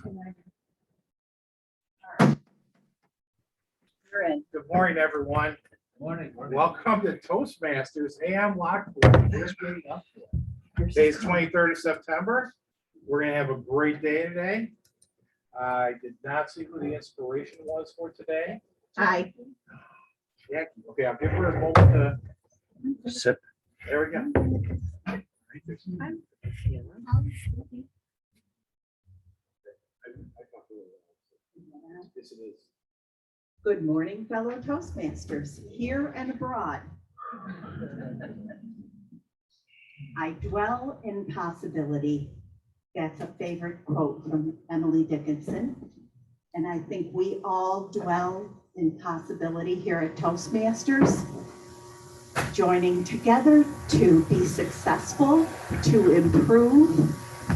Good morning, everyone. Morning. Welcome to Toastmasters. Hey, I'm Lockport. Today's 23rd of September. We're going to have a great day today. I did not see who the inspiration was for today. Hi. Yeah. Okay, I'll give her a moment to sip. There we go. Yes, it is. Good morning, fellow Toastmasters, here and abroad. I dwell in possibility. That's a favorite quote from Emily Dickinson. And I think we all dwell in possibility here at Toastmasters, joining together to be successful, to improve,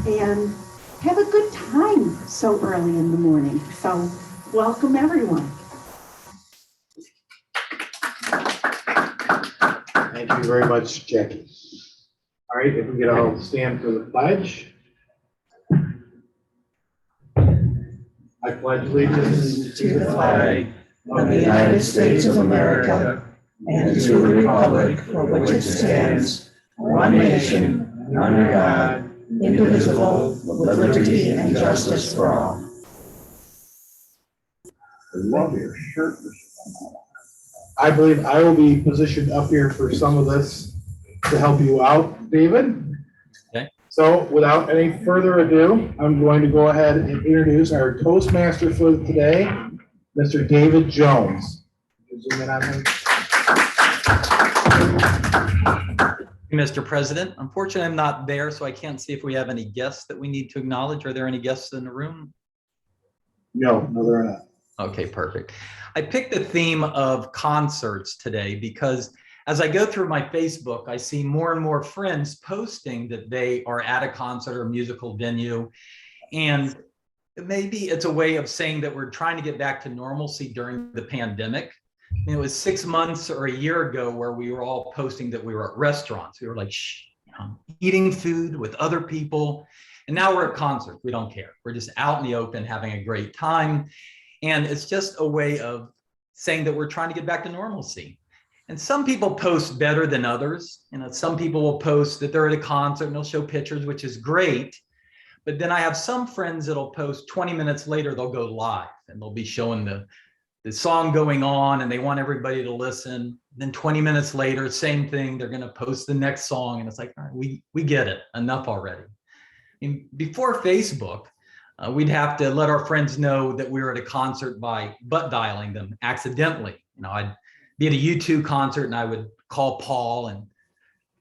and have a good time so early in the morning. So welcome, everyone. Thank you very much, Jackie. All right, if we get all stand for the pledge. I pledge allegiance to the flag of the United States of America and to the republic for which it stands, one nation, under God, indivisible, with liberty and justice for all. I love your shirt. I believe I will be positioned up here for some of this to help you out, David. Okay. So without any further ado, I'm going to go ahead and introduce our Toastmaster for today, Mr. David Jones. Zoom in on him. Mr. President, unfortunately, I'm not there, so I can't see if we have any guests that we need to acknowledge. Are there any guests in the room? No, there are not. Okay, perfect. I picked the theme of concerts today because as I go through my Facebook, I see more and more friends posting that they are at a concert or a musical venue. And maybe it's a way of saying that we're trying to get back to normalcy during the pandemic. It was 6 months or a year ago where we were all posting that we were at restaurants. We were like, eating food with other people. And now we're at concerts. We don't care. We're just out in the open having a great time. And it's just a way of saying that we're trying to get back to normalcy. And some people post better than others. Some people will post that they're at a concert and they'll show pictures, which is great. But then I have some friends that'll post 20 minutes later, they'll go live and they'll be showing the song going on and they want everybody to listen. Then 20 minutes later, same thing, they're going to post the next song. And it's like, all right, we get it, enough already. Before Facebook, we'd have to let our friends know that we were at a concert by butt dialing them accidentally. I'd be at a U2 concert and I would call Paul and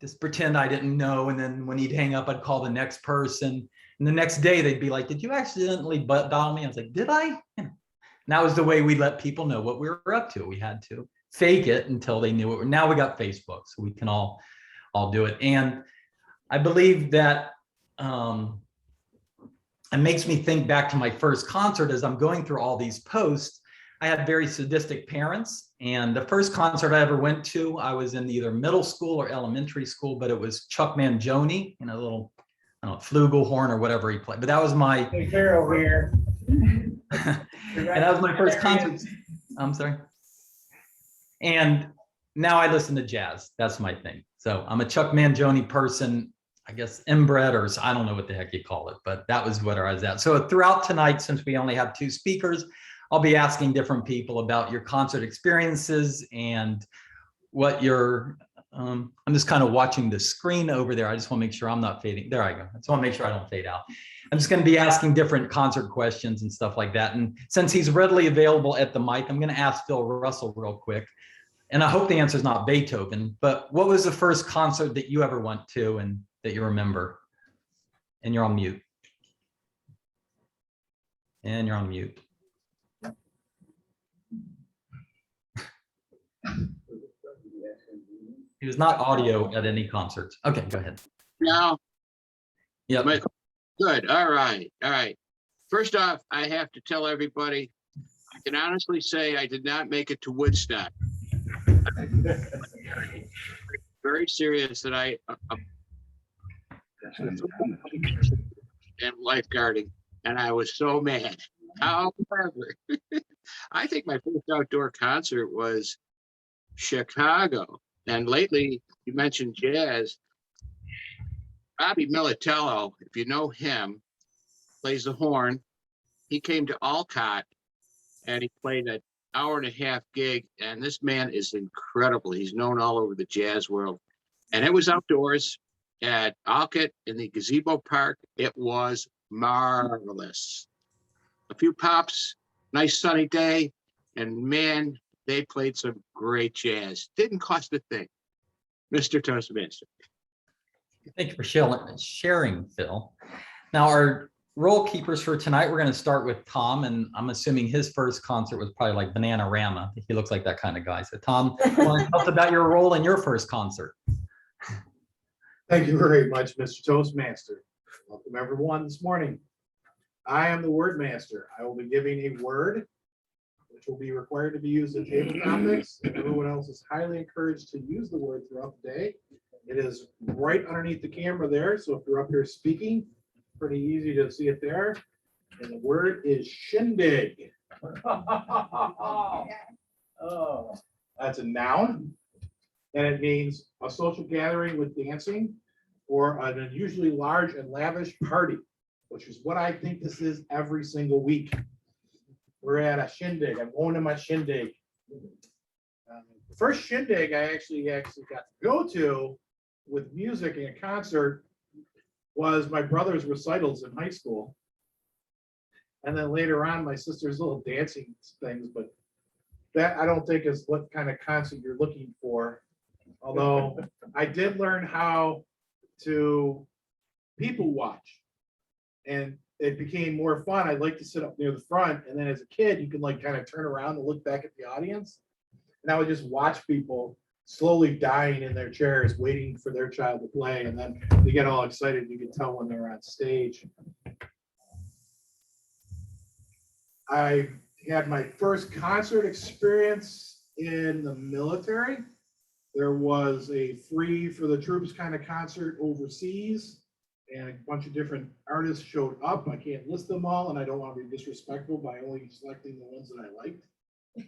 just pretend I didn't know. And then when he'd hang up, I'd call the next person. And the next day they'd be like, did you accidentally butt dial me? I was like, did I? And that was the way we let people know what we were up to. We had to fake it until they knew it. Now we got Facebook, so we can all do it. And I believe that it makes me think back to my first concert as I'm going through all these posts. I had very sadistic parents. And the first concert I ever went to, I was in either middle school or elementary school, but it was Chuck Mangione, a little, flugelhorn or whatever he played. But that was my. Hey, Carol here. And that was my first concert. I'm sorry. And now I listen to jazz. That's my thing. So I'm a Chuck Mangione person. I guess inbred, or I don't know what the heck you call it, but that was what I was at. So throughout tonight, since we only have 2 speakers, I'll be asking different people about your concert experiences and what your, I'm just kind of watching the screen over there. I just want to make sure I'm not fading. There I go. I just want to make sure I don't fade out. I'm just going to be asking different concert questions and stuff like that. And since he's readily available at the mic, I'm going to ask Phil Russell real quick. And I hope the answer is not Beethoven, but what was the first concert that you ever went to and that you remember? And you're on mute. And you're on mute. He was not audio at any concerts. Okay, go ahead. No. Yeah. Good. All right. First off, I have to tell everybody, I can honestly say I did not make it to Woodstock. Very serious that I and lifeguarding. and I was so mad. However, I think my first outdoor concert was Chicago. And lately, you mentioned jazz. Bobby Militello, if you know him, plays the horn. He came to Alcott and he played an hour and a half gig. And this man is incredible. He's known all over the jazz world. And it was outdoors at Alcott in the gazebo park. It was marvelous. A few pops, nice sunny day, and man, they played some great jazz. Didn't cost a thing. Mr. Toastmaster. Thank you for sharing, Phil. Now, our role keepers for tonight, we're going to start with Tom, and I'm assuming his first concert was probably like Bananarama. He looks like that kind of guy. So, Tom, tell us about your role in your first concert. Thank you very much, Mr. Toastmaster. Welcome everyone this morning. I am the word master. I will be giving a word which will be required to be used in table topics. Everyone else is highly encouraged to use the word throughout the day. It is right underneath the camera there. So if you're up here speaking, pretty easy to see it there. And the word is shindig. Oh, that's a noun. And it means a social gathering with dancing or an unusually large and lavish party, which is what I think this is every single week. We're at a shindig. I'm going to my shindig. The first shindig I actually got to go to with music and a concert was my brother's recitals in high school. And then later on, my sister's little dancing things, but that I don't think is what kind of concert you're looking for. Although I did learn how to people watch, and it became more fun. I'd like to sit up near the front, and then as a kid, you can like kind of turn around and look back at the audience, and I would just watch people slowly dying in their chairs, waiting for their child to play, and then they get all excited. You can tell when they're on stage. I had my first concert experience in the military. There was a free for the troops kind of concert overseas, and a bunch of different artists showed up. I can't list them all, and I don't want to be disrespectful by only selecting the ones that I liked.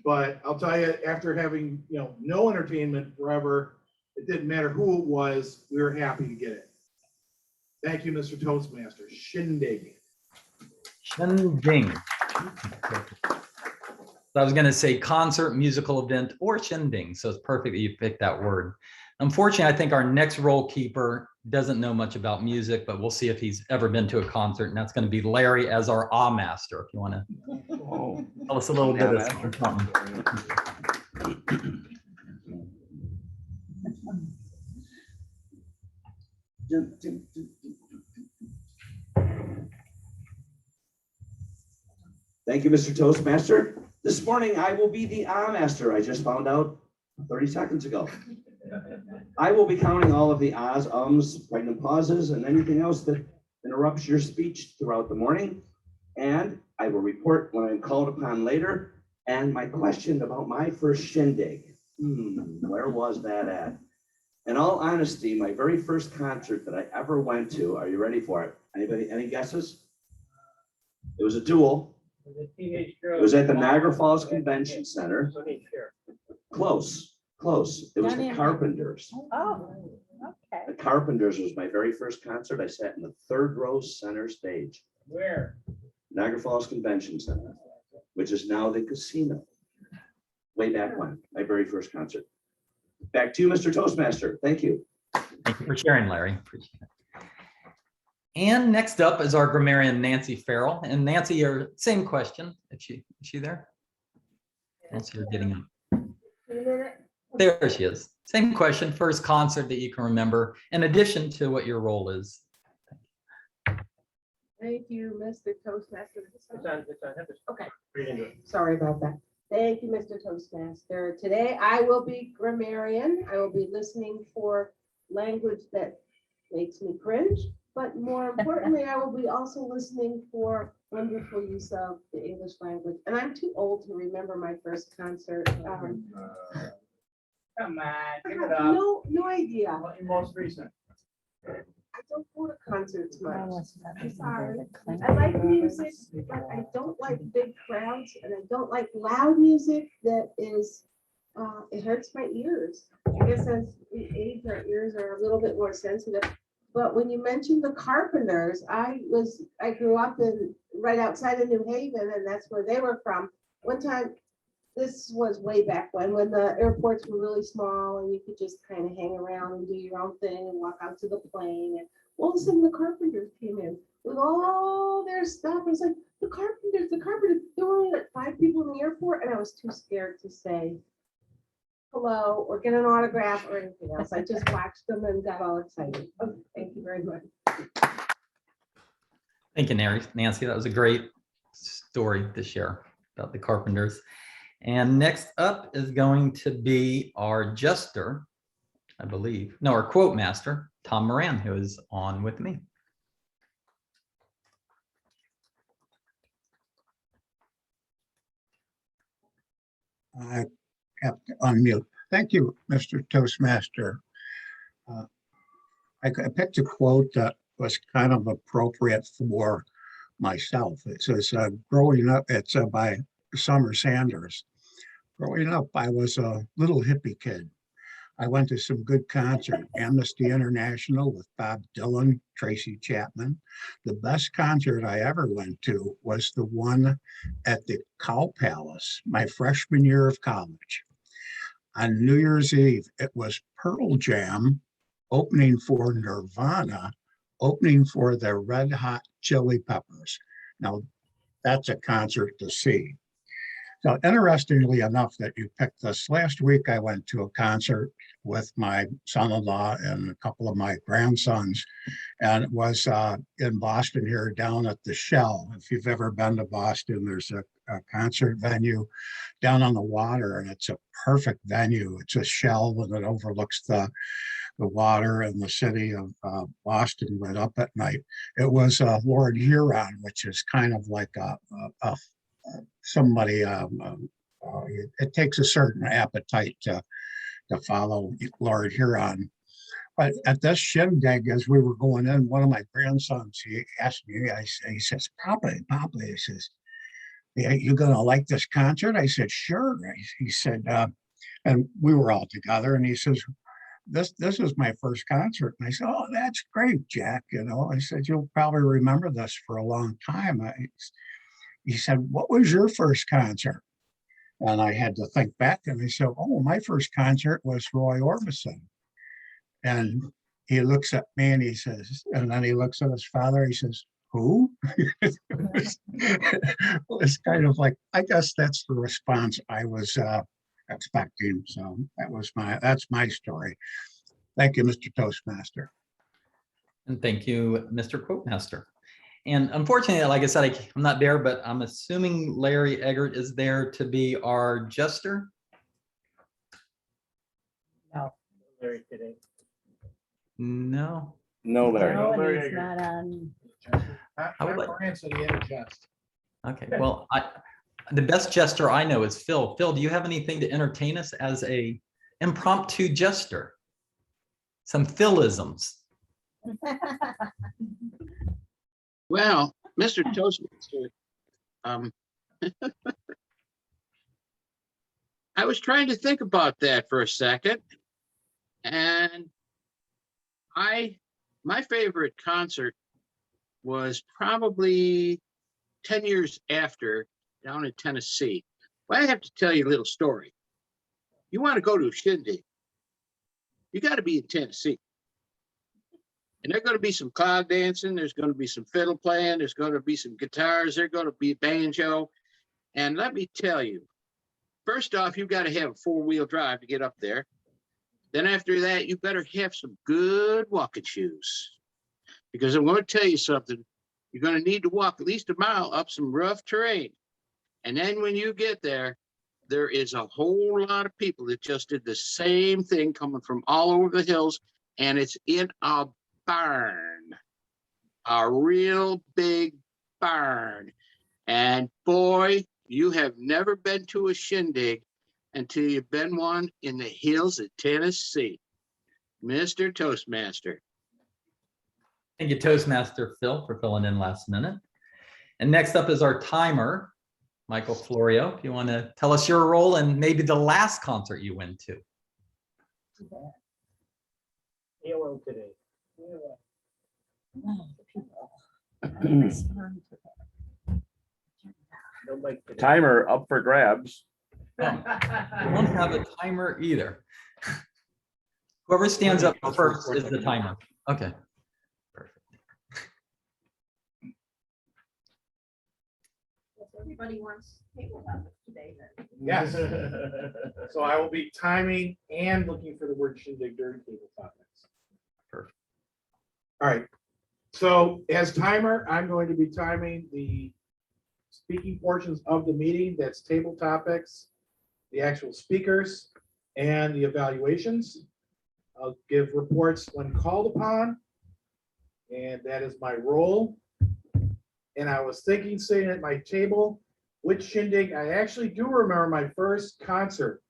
But I'll tell you, after having no entertainment forever, it didn't matter who it was, we were happy to get it. Thank you, Mr. Toastmaster. Shindig. Shindig. I was going to say concert, musical event, or shindig. So it's perfect that you picked that word. Unfortunately, I think our next role keeper doesn't know much about music, but we'll see if he's ever been to a concert. And that's going to be Larry as our awe master. If you want to tell us a little bit of something. Thank you, Mr. Toastmaster. This morning, I will be the master. I just found out 30 seconds ago. I will be counting all of the ahs, ums, pregnant pauses, and anything else that interrupts your speech throughout the morning. And I will report when I'm called upon later. And my question about my first shindig, where was that at? In all honesty, my very first concert that I ever went to, are you ready for it? Anybody, any guesses? It was a duel. It was at the Niagara Falls Convention Center. Close. It was the Carpenters. Oh, okay. The Carpenters was my very first concert. I sat in the third row center stage. Where? Niagara Falls Convention Center, which is now the casino. Way back when, my very first concert. Back to you, Mr. Toastmaster. Thank you. Thank you for sharing, Larry. Appreciate it. And next up is our grammarian, Nancy Farrell. And Nancy, your same question. Is she there? Nancy, you're getting up. There she is. Same question, first concert that you can remember, in addition to what your role is. Thank you, Mr. Toastmaster. Okay. Sorry about that. Thank you, Mr. Toastmaster. Today I will be grammarian. I will be listening for language that makes me cringe, but more importantly, I will be also listening for wonderful use of the English language. And I'm too old to remember my first concert. Come on, I have no idea. Your most recent. I don't go to concerts much. I'm sorry. I like music, but I don't like big crowds, and I don't like loud music that is, it hurts my ears. I guess as we age, our ears are a little bit more sensitive. But when you mentioned the Carpenters, I grew up right outside of New Haven, and that's where they were from. One time, this was way back when the airports were really small and you could just kind of hang around and do your own thing and walk out to the plane. And all of a sudden the Carpenters came in with all their stuff. I was like, the Carpenters. There were only like 5 people in the airport, and I was too scared to say hello or get an autograph or anything else. I just watched them and got all excited. Oh, thank you very much. Thank you, Nancy. That was a great story to share about the Carpenters. And next up is going to be our jester, I believe. No, our quote master, Tom Moran, who is on with me. I have to unmute. Thank you, Mr. Toastmaster. I picked a quote that was kind of appropriate for myself. It says, growing up, it's by Summer Sanders. Growing up, I was a little hippie kid. I went to some good concerts, Amnesty International with Bob Dylan, Tracy Chapman. The best concert I ever went to was the one at the Cow Palace, my freshman year of college. On New Year's Eve, it was Pearl Jam opening for Nirvana, opening for the Red Hot Chili Peppers. Now, that's a concert to see. So interestingly enough that you picked this, last week I went to a concert with my son-in-law and a couple of my grandsons, and it was in Boston here down at the Shell. If you've ever been to Boston, there's a concert venue down on the water, and it's a perfect venue. It's a Shell and it overlooks the water, and the city of Boston lit up at night. It was Lord Huron, which is kind of like somebody, it takes a certain appetite to follow Lord Huron. But at this shindig, as we were going in, one of my grandsons, he asked me, he says, Papa, he says, you gonna like this concert? I said, sure. He said, and we were all together, and he says, this is my first concert. And I said, oh, that's great, Jack. You know, I said, you'll probably remember this for a long time. He said, what was your first concert? And I had to think back, and I said, oh, my first concert was Roy Orbison. And he looks at me and he says, and then he looks at his father, he says, who? It's kind of like, I guess that's the response I was expecting. So that's my story. Thank you, Mr. Toastmaster. And thank you, Mr. Quotemaster. And unfortunately, like I said, I'm not there, but I'm assuming Larry Eggert is there to be our jester. No. Larry today. No. No, Larry. No, Larry and he's Eggert. not on. I would like- Moran said he had a chest. Okay, well, the best jester I know is Phil. Phil, do you have anything to entertain us as a impromptu jester? Some Philisms. Well, Mr. Toastmaster, I was trying to think about that for a second, and my favorite concert was probably 10 years after, down in Tennessee. But I have to tell you a little story. You want to go to a shindig, you got to be in Tennessee. And there's going to be some clog dancing. There's going to be some fiddle playing. There's going to be some guitars. There's going to be banjo. And let me tell you, first off, you've got to have a four-wheel drive to get up there. Then after that, you better have some good walking shoes. Because I'm going to tell you something. You're going to need to walk at least a mile up some rough terrain. And then when you get there, there is a whole lot of people that just did the same thing coming from all over the hills. And it's in a barn, a real big barn. And boy, you have never been to a shindig until you've been one in the hills of Tennessee. Mr. Toastmaster. Thank you, Toastmaster Phil, for filling in last minute. And next up is our timer, Michael Florio. If you want to tell us your role and maybe the last concert you went to. AOL today. Nobody today. Timer up for grabs. Oh, I don't have a timer either. Whoever stands up first is the timer. Okay. Perfect. Everybody wants table topics today then. Yes. So I will be timing and looking for the word shindig during table topics. Perfect. All right. So as timer, I'm going to be timing the speaking portions of the meeting. That's table topics, the actual speakers, and the evaluations. I'll give reports when called upon, and that is my role. And I was thinking, sitting at my table, which shindig, I actually do remember my first concert.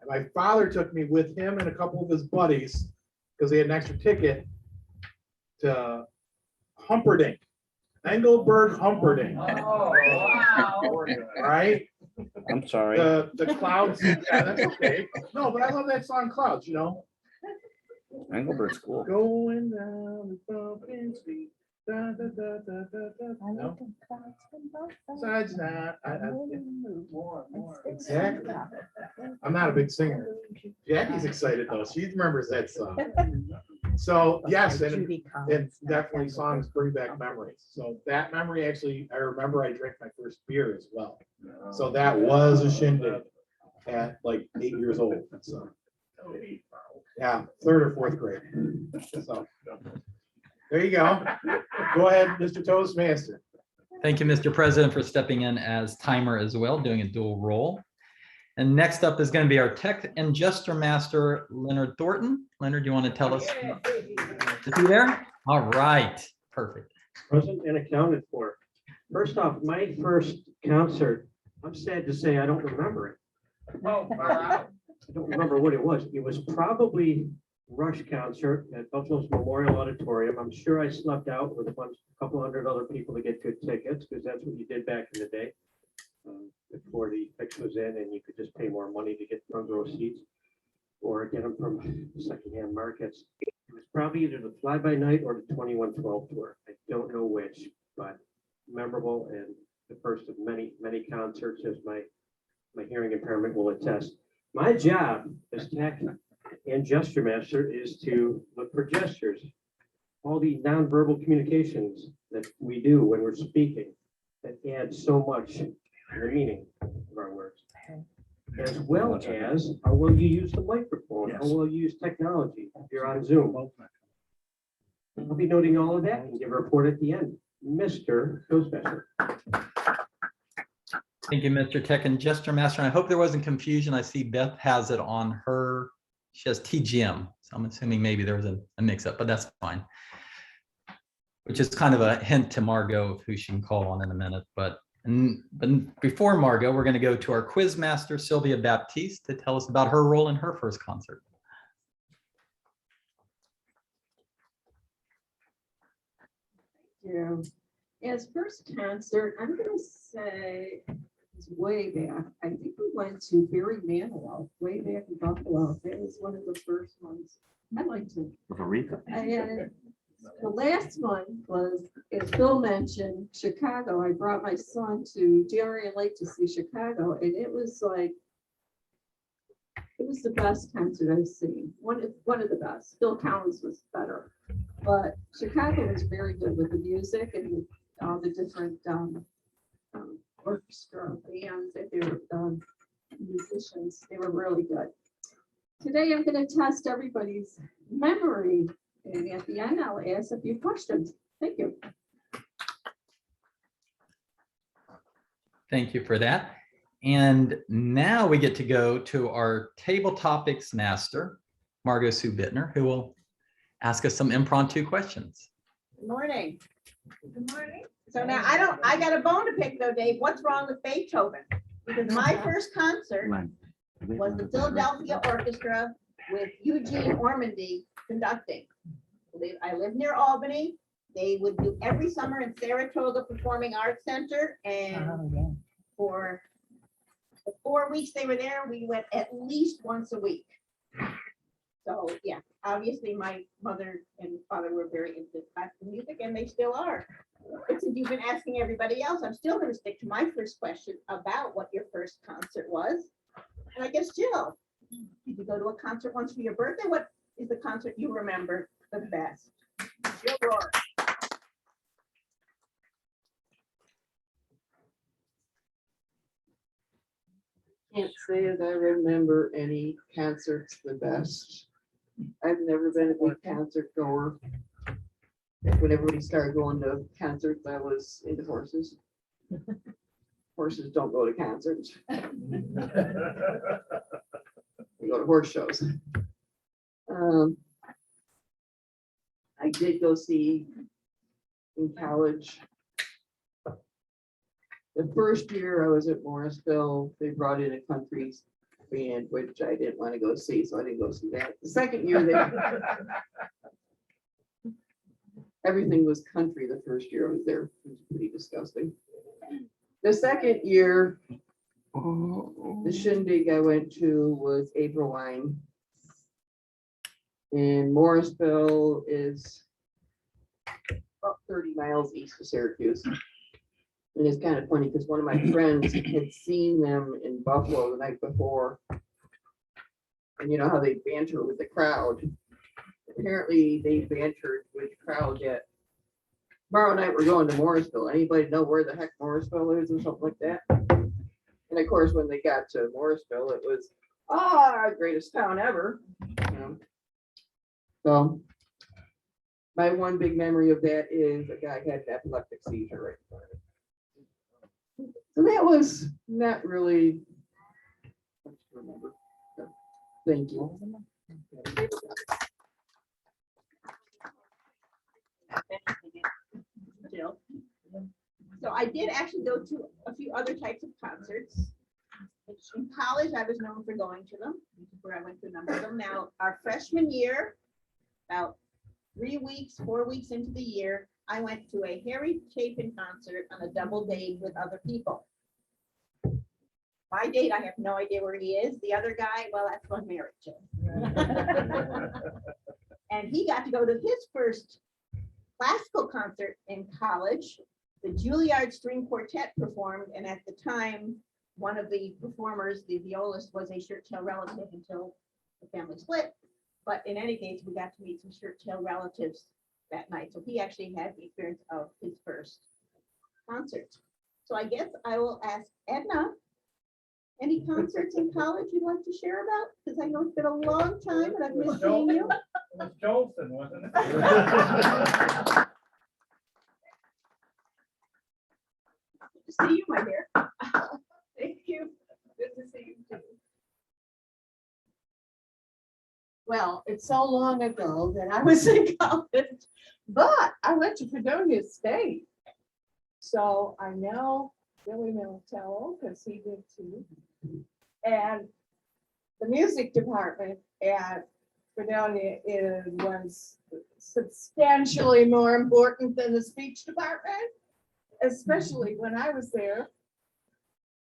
My father took me with him and a couple of his buddies, because they had an extra ticket, to Humperdinck, Engelbert Humperdinck. Oh, wow. Right? I'm sorry. The Clouds, yeah, that's okay. No, but I love that song Clouds, you know? Engelbert's cool. Going down the bumping street. Da, da, da, da, da, da. No? Besides that, exactly. I'm not a big singer. Jackie's excited though. She remembers that song. So yes, and definitely songs bring back memories. So that memory actually, I remember I drank my first beer as well. So that was a shindig at like 8 years old. So yeah, 3rd or 4th grade. So there you go. Go ahead, Mr. Toastmaster. Thank you, Mr. President, for stepping in as timer as well, doing a dual role. And next up is going to be our tech and gesture master, Leonard Thornton. Leonard, you want to tell us? Is he there? All right, perfect. Present and accounted for. First off, my first concert, I'm sad to say I don't remember it. Oh, wow. I don't remember what it was. It was probably Rush concert at Buffalo's Memorial Auditorium. I'm sure I slept out with a couple hundred other people to get good tickets, because that's what you did back in the day. Before the fix was in and you could just pay more money to get front row seats or get them from secondhand markets. It was probably either the Fly By Night or the 2112 tour. I don't know which, but memorable and the first of many, many concerts, as my hearing impairment will attest. My job as tech and gesture master is to look for gestures, all the nonverbal communications that we do when we're speaking that add so much to the meaning of our words, as well as how well you use the microphone, how well you use technology if you're on Zoom. I'll be noting all of that and give a report at the end. Mr. Toastmaster. Thank you, Mr. Tech and Gesture Master. And I hope there wasn't confusion. I see Beth has it on her. She has TGM. So I'm assuming maybe there was a mix-up, but that's fine. Which is kind of a hint to Margot of who she can call on in a minute. But before Margot, we're going to go to our quiz master, Sylvia Baptiste, to tell us about her role in her first concert. Yeah. As first concert, I'm going to say it's way back. I think we went to Barry Manilow, way back in Buffalo. That was one of the first ones. I'd like to. And the last one was, as Bill mentioned, Chicago. I brought my son to Darien Lake to see Chicago, and it was like, it was the best concert I've seen. One of the best. Phil Collins was better, but Chicago was very good with the music and all the different orchestra bands that they were musicians. They were really good. Today I'm going to test everybody's memory, and at the end I'll ask a few questions. Thank you. Thank you for that. And now we get to go to our table topics master, Margot Sue Bittner, who will ask us some impromptu questions. Good morning. Good morning. So now I got a bone to pick though, Dave. What's wrong with Beethoven? Because my first concert was the Philadelphia Orchestra with Eugene Ormandy conducting. I live near Albany. They would do every summer in Saratoga Performing Arts Center, and for the 4 weeks they were there, we went at least once a week. So, yeah, obviously my mother and father were very into classical music, and they still are. But since you've been asking everybody else, I'm still going to stick to my first question about what your first concert was. And I guess, Jill, did you go to a concert once for your birthday? What is the concert you remember the best? Jill Rohr. Can't say that I remember any concerts the best. I've never been a big concert goer. When everybody started going to concerts, I was into horses. Horses don't go to concerts. They go to horse shows. I did go see in college. The first year I was at Morrisville, they brought in a country band, which I didn't want to go see, so I didn't go see that. The second year, everything was country. The first year I was there, it was pretty disgusting. The second year, the shindig I went to was April Wine. And Morrisville is about 30 miles east of Syracuse. And it's kind of funny because one of my friends had seen them in Buffalo the night before. And you know how they banter with the crowd. Apparently they bantered with the crowd that tomorrow night we're going to Morrisville. Anybody know where the heck Morrisville is or something like that? And of course, when they got to Morrisville, it was, greatest town ever. So my one big memory of that is a guy had an epileptic seizure right in front of me. So that was not really much to remember. So, thank you. Jill. So I did actually go to a few other types of concerts. In college, I was known for going to them, where I went to a number of them. Now, our freshman year, about 4 weeks into the year, I went to a Harry Chapin concert on a double date with other people. My date, I have no idea where he is. The other guy, well, that's one marriage. And he got to go to his first classical concert in college. The Juilliard String Quartet performed, and at the time, one of the performers, the violist, was a shirt tail relative until the family split. But in any case, we got to meet some shirt tail relatives that night. So he actually had the experience of his first concert. So I guess I will ask Edna, any concerts in college you'd like to share about? Because I know it's been a long time and I've missed seeing you. It was Jolson, wasn't it? Good to see you, my dear. Thank you. Good to see you too. Well, it's so long ago that I was in college, but I went to Fredonia State. So I know Billy Militello, because he did too. And the music department at Fredonia was substantially more important than the speech department, especially when I was there.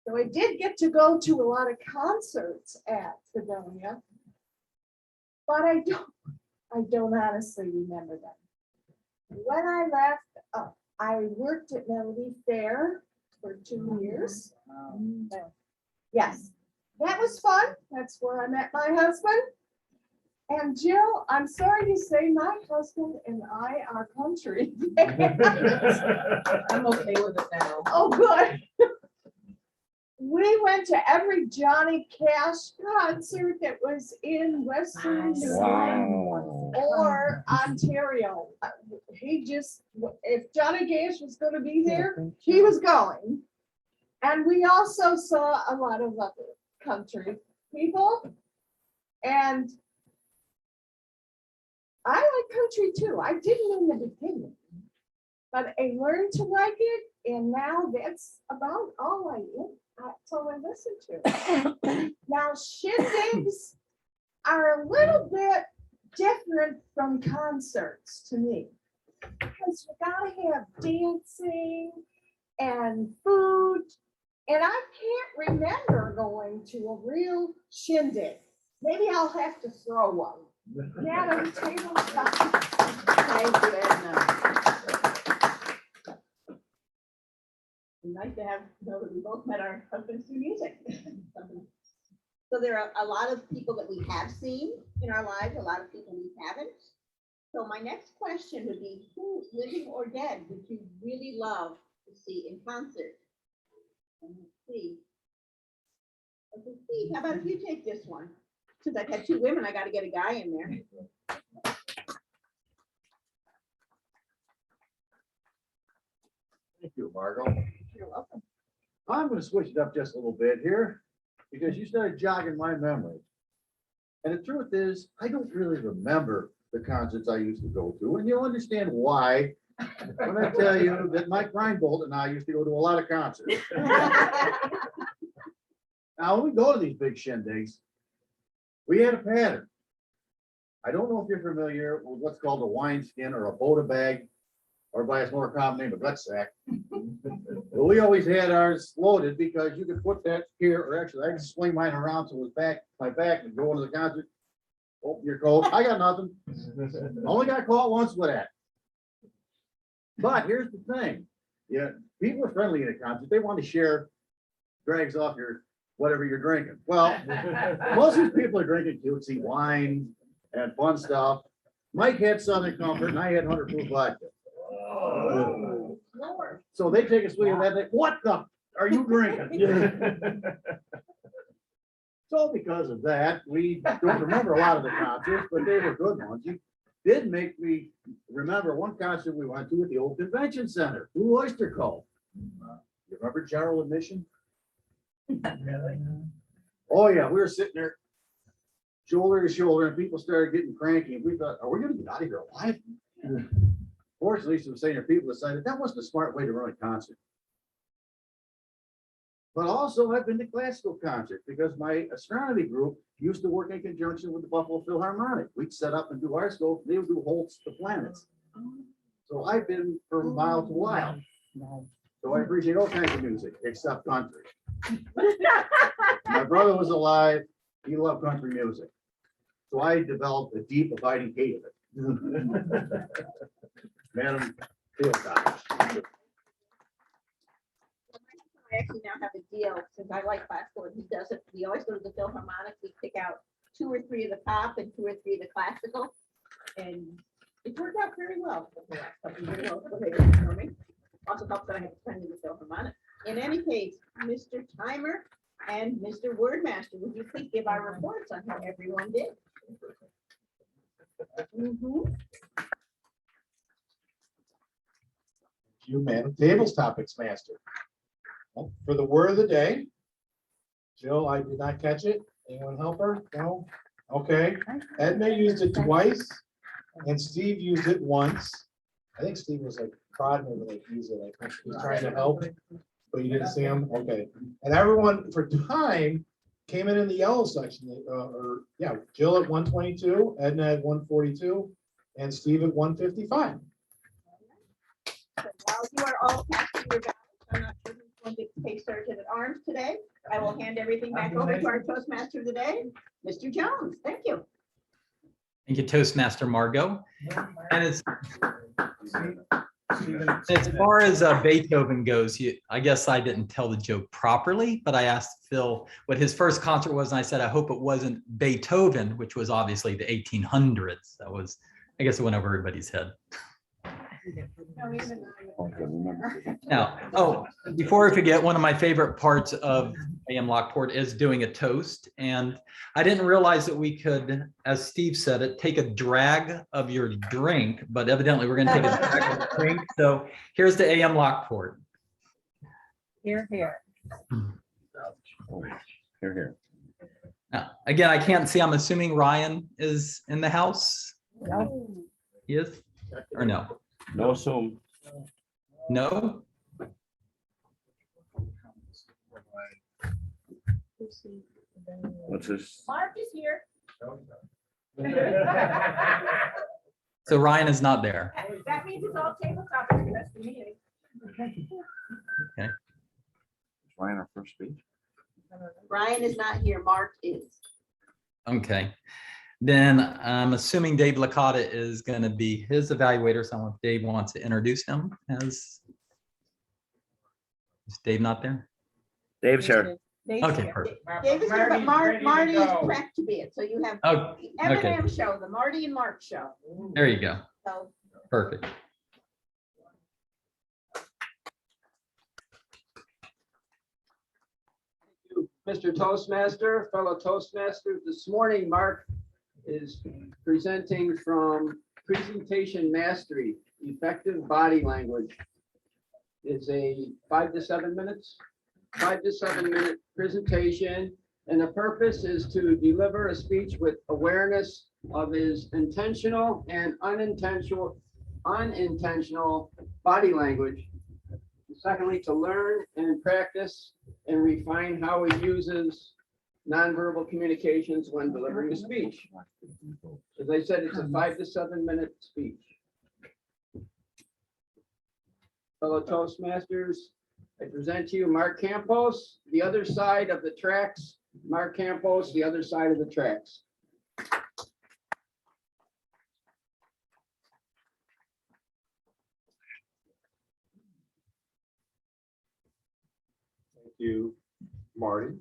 So I did get to go to a lot of concerts at Fredonia, but I don't honestly remember them. When I left, I worked at Melody Fair for 2 years. Yes, that was fun. That's where I met my husband. And Jill, I'm sorry to say my husband and I are country. I'm okay with it now. Oh, good. We went to every Johnny Cash concert that was in Western New England or Ontario. If Johnny Cash was going to be there, he was going. And we also saw a lot of other country people. And I like country too. I didn't in the beginning, but I learned to like it. And now that's about all that's all I listen to. Now, shindigs are a little bit different from concerts to me. Because because you gotta have dancing and food. And I can't remember going to a real shindig. Maybe I'll have to throw one. Yeah, the table stuff. Thank you, Edna. Nice to know that we both met our husbands through music. So there are a lot of people that we have seen in our lives, a lot of people we haven't. So my next question would be, who, living or dead, would you really love to see in concert? And let's see. Okay, Steve, how about if you take this one? Since I've had two women, I got to get a guy in there. Thank you, Margot. You're welcome. I'm gonna switch it up just a little bit here, because you started jogging my memory. And the truth is, I don't really remember the concerts I used to go to, and you'll understand why when I tell you that Mike Reinbold and I used to go to a lot of concerts. Now, when we go to these big shindigs, we had a pattern. I don't know if you're familiar with what's called a wineskin or a Boda bag, or by its more common name, a gut sack. But we always had ours loaded because you could put that here, or actually I can swing mine around so it was my back and go into the concert. Open your coat. I got nothing. Only got caught once with that. But here's the thing. Yeah, people are friendly at a concert. They want to share drags off your whatever you're drinking. Well, most of these people are drinking cutesy wine and fun stuff. Mike had Southern Comfort and I had 100 proof vodka. So they take a swig of that, what the are you drinking? So because of that, we don't remember a lot of the concerts, but they were good ones. You did make me remember one concert we went to at the old convention center, Blue Oyster Cult. You remember general admission? Oh yeah, we were sitting there shoulder to shoulder and people started getting cranky and we thought, are we gonna get out of here alive? Fortunately, some senior people decided that wasn't a smart way to run a concert. But also I've been to classical concerts because my astronomy group used to work in conjunction with the Buffalo Philharmonic. We'd set up and do our scope, they would do Holt's The Planets. So I've been from mile to mile. So I appreciate all kinds of music except country. My brother was alive, he loved country music. So I developed a deep abiding hate of it. Madam Field Doctor. I actually now have a deal, since I like classical and he does it, we always go to the Philharmonic, we pick out 2 or 3 of the pop and 2 or 3 of the classical. And it worked out very well for the last couple of years. For me. Also helps that I have a friend in the Philharmonic. In any case, Mr. Timer and Mr. Wordmaster, would you please give our reports on how everyone did? You, Madam Tables Topics Master. Well, for the word of the day, Jill, I did not catch it. Anyone help her? No? Okay. Edna used it twice and Steve used it once. I think Steve was like prodding me when they used it. I think he was trying to help, but you didn't see him? Okay. And everyone for time came in the yellow section, Jill at 122, Edna at 142, and Steve at 155. So while you are all casting your ballots, I'm not sure who's going to pay Sergeant at Arms today. I will hand everything back over to our Toastmaster of the day, Mr. Jones. Thank you. Thank you, Toastmaster Margot. And as far as Beethoven goes, I guess I didn't tell the joke properly, but I asked Phil what his first concert was, and I said, I hope it wasn't Beethoven, which was obviously the 1800s. That was, I guess it went over everybody's head. Now, before I forget, one of my favorite parts of AM Lockport is doing a toast. And I didn't realize that we could, as Steve said it, take a drag of your drink, but evidently we're going to take a drag of the drink. So here's the AM Lockport. Here, here. Here, here. Now, again, I can't see. I'm assuming Ryan is in the house. No. He is, or no? No assume. No? What's this? Mark is here. So Ryan is not there. That means it's all tabletop for speech. Brian is not here, Mark is. Okay. Then I'm assuming Dave Licata is going to be his evaluator. So I don't know if Dave wants to introduce him as. Is Dave not there? Dave's here. Okay, perfect. David's here, but Marty is prepped to be it, so you have Oh, the okay. M&M show, the Marty and Mark show. There you go. So Perfect. Mr. Toastmaster, fellow Toastmasters, this morning, Mark is presenting from Presentation Mastery, Effective Body Language. It's a 5 to 7 minutes, 5 to 7 minute presentation. And the purpose is to deliver a speech with awareness of his intentional and unintentional body language. Secondly, to learn and practice and refine how he uses nonverbal communications when delivering a speech. As I said, it's a 5 to 7 minute speech. Fellow Toastmasters, I present to you Mark Campos, the other side of the tracks. Mark Campos, the other side of the tracks. Thank you, Marty.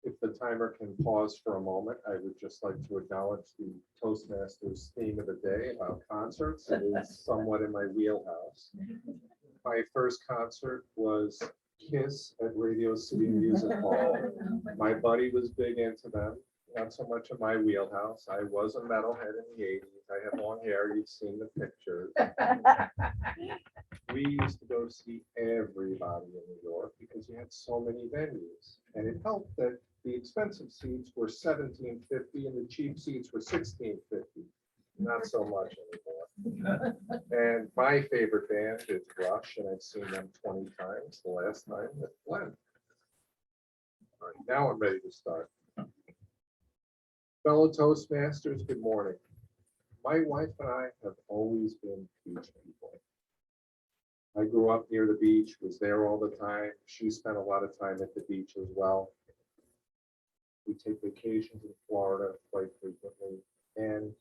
If the timer can pause for a moment, I would just like to acknowledge the Toastmasters theme of the day about concerts. It is somewhat in my wheelhouse. My first concert was Kiss at Radio City Music Hall. My buddy was big into them, not so much in my wheelhouse. I was a metalhead in the 80s. I have long hair, you've seen the pictures. We used to go to see everybody in New York because you had so many venues. And it helped that the expensive seats were $17.50 and the cheap seats were $16.50. Not so much anymore. And my favorite band is Rush, and I've seen them 20 times, the last time with Glenn. All right, now I'm ready to start. Fellow Toastmasters, good morning. My wife and I have always been beach people. I grew up near the beach, was there all the time. She spent a lot of time at the beach as well. We take vacations in Florida quite frequently. And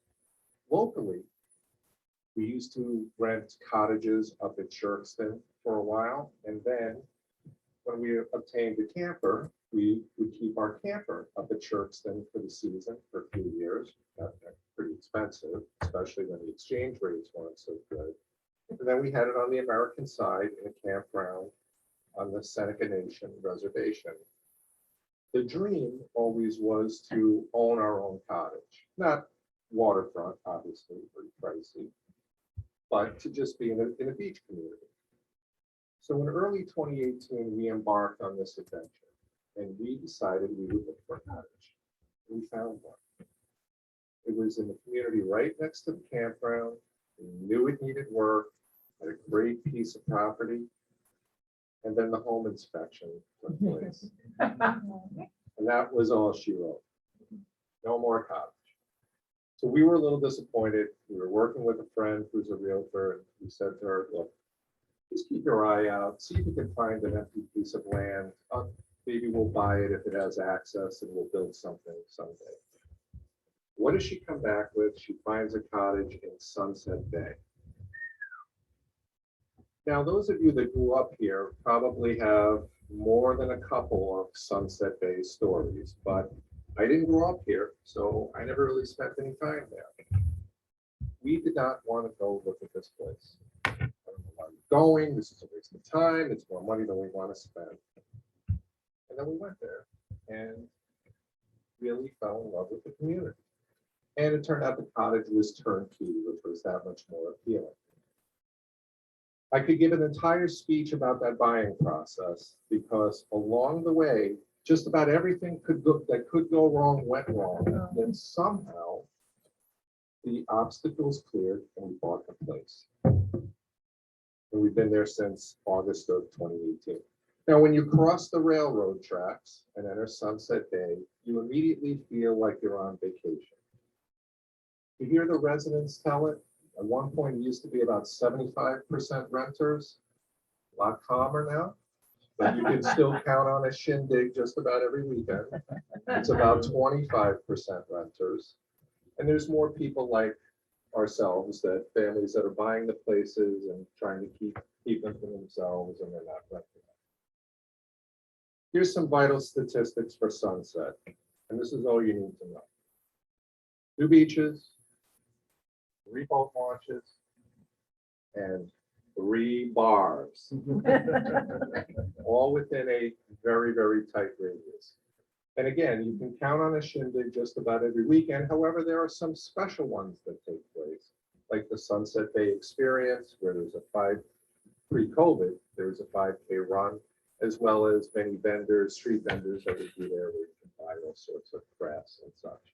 locally, we used to rent cottages up at Shirkston for a while. And then when we obtained a camper, we would keep our camper up at Shirkston for the season for a few years. That's pretty expensive, especially when the exchange rates weren't so good. And then we had it on the American side in a campground on the Seneca Nation reservation. The dream always was to own our own cottage, not waterfront, obviously, pretty pricey, but to just be in a beach community. So in early 2018, we embarked on this adventure and we decided we would look for a cottage. We found one. It was in the community right next to the campground. We knew it needed work, had a great piece of property. And then the home inspection took place. And that was all she wrote. No more cottage. So we were a little disappointed. We were working with a friend who's a realtor, and we said to her, look, just keep your eye out, see if you can find an empty piece of land. Maybe we'll buy it if it has access and we'll build something someday. What does she come back with? She finds a cottage in Sunset Bay. Now, those of you that grew up here probably have more than a couple of Sunset Bay stories, but I didn't grow up here, so I never really spent any time there. We did not want to go look at this place. I don't know why we're going. This is a waste of time. It's more money than we want to spend. And then we went there and really fell in love with the community. And it turned out the cottage was turnkey, which was that much more appealing. I could give an entire speech about that buying process because along the way, just about everything that could go wrong went wrong. And somehow the obstacles cleared and we bought the place. And we've been there since August of 2018. Now, when you cross the railroad tracks and enter Sunset Bay, you immediately feel like you're on vacation. You hear the residents tell it. At one point, it used to be about 75% renters, a lot calmer now. but you can still count on a shindig just about every weekend. It's about 25% renters. And there's more people like ourselves, that families that are buying the places and trying to keep them for themselves, and they're not renting. Here's some vital statistics for Sunset, and this is all you need to know. 2 beaches, 3 boat launches, and 3 bars, all within a very, very tight radius. And again, you can count on a shindig just about every weekend. However, there are some special ones that take place, like the Sunset Bay Experience, where there's a pre-COVID, there's a 5K run, as well as many vendors, street vendors that would be there, where you can buy all sorts of crafts and such.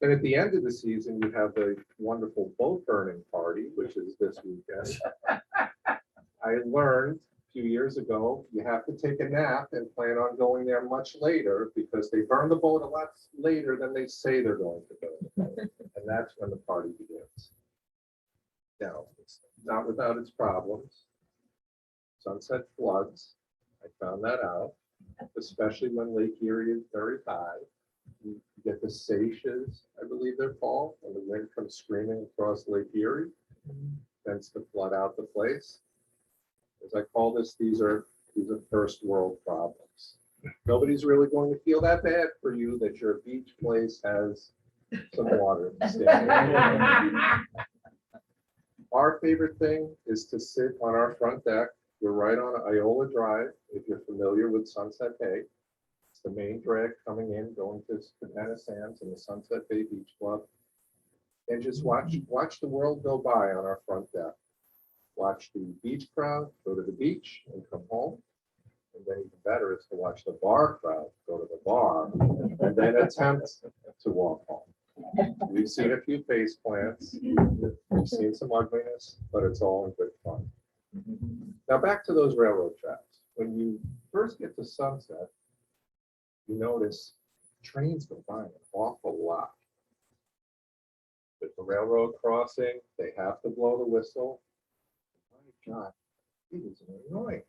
And at the end of the season, you have the wonderful boat burning party, which is this weekend. I learned a few years ago, you have to take a nap and plan on going there much later, because they burn the boat a lot later than they say they're going to burn the boat. And that's when the party begins. Now, it's not without its problems. Sunset floods, I found that out, especially when Lake Erie is very high. You get the seiches, I believe they're called, and the wind comes screaming across Lake Erie, tends to flood out the place. As I call this, these are first world problems. Nobody's really going to feel that bad for you that your beach place has some water standing. Our favorite thing is to sit on our front deck. We're right on Iola Drive, if you're familiar with Sunset Bay. It's the main drag coming in, going to Cabana Sands and the Sunset Bay Beach Club. And just watch the world go by on our front deck. Watch the beach crowd go to the beach and come home. And then even better is to watch the bar crowd go to the bar and then attempt to walk home. We've seen a few face plants, we've seen some ugliness, but it's all in good fun. Now back to those railroad tracks. When you first get to Sunset, you notice trains go by an awful lot. With the railroad crossing, they have to blow the whistle. My God, it is an annoyance.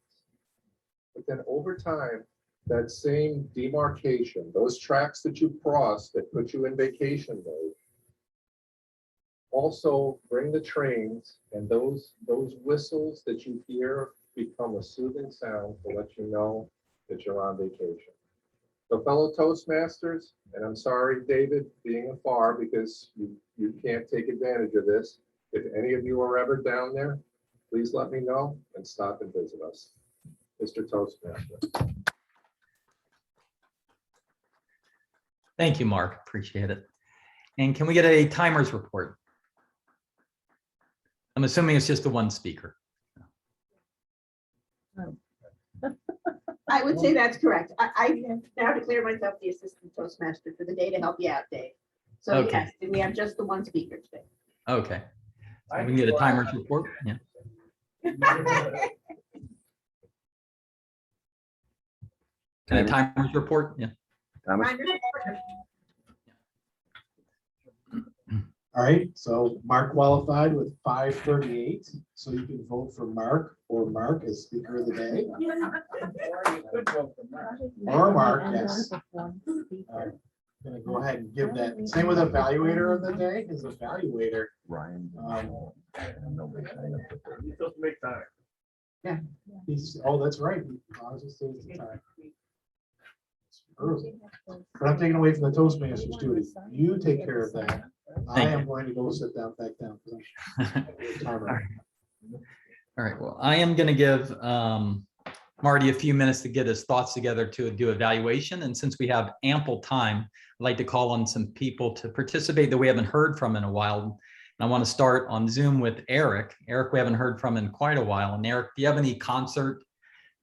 But then over time, that same demarcation, those tracks that you cross that put you in vacation mode, also bring the trains, and those whistles that you hear become a soothing sound to let you know that you're on vacation. So fellow Toastmasters, and I'm sorry, David, being afar, because you can't take advantage of this. If any of you are ever down there, please let me know and stop and visit us. Mr. Toastmaster. Thank you, Mark. Appreciate it. And can we get a timers report? I'm assuming it's just the one speaker. I would say that's correct. I now declare myself the assistant Toastmaster for the day to help you out, Dave. So Okay. yes, and we have just the one speaker today. Okay. So we can get a timers report. Yeah. Can a timers report? Yeah. All right, so Mark qualified with 538, so you can vote for Mark or Mark as speaker of the day. Or Mark, yes. All right, gonna go ahead and give that. Same with evaluator of the day, is evaluator. Ryan. You're supposed to make time. Yeah. Oh, that's right. I was just saying it's the time. Early. But I'm taking away from the Toastmasters duty. You take care of that. I am going to go sit down back down. All right, well, I am going to give Marty a few minutes to get his thoughts together to do evaluation. And since we have ample time, I'd like to call on some people to participate that we haven't heard from in a while. And I want to start on Zoom with Eric. Eric, we haven't heard from in quite a while. And Eric, do you have any concert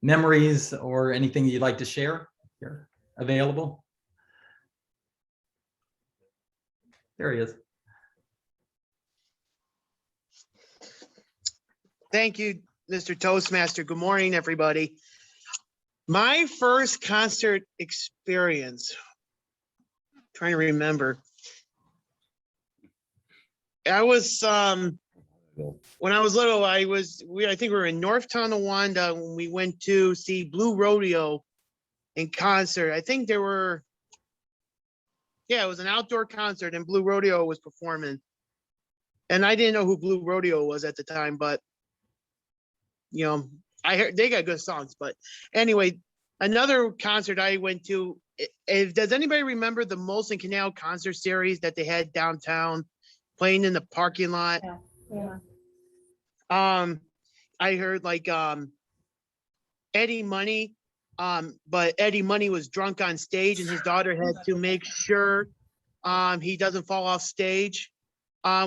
memories or anything you'd like to share? You're available? There he is. Thank you, Mr. Toastmaster. Good morning, everybody. My first concert experience, trying to remember. I was When I was little, I think we were in North Tonawanda when we went to see Blue Rodeo in concert. I think it was an outdoor concert and Blue Rodeo was performing. And I didn't know who Blue Rodeo was at the time, but I heard they got good songs. But anyway, another concert I went to, does anybody remember the Molson Canal concert series that they had downtown playing in the parking lot? Yeah. I heard like Eddie Money, but Eddie Money was drunk on stage and his daughter had to make sure he doesn't fall off stage.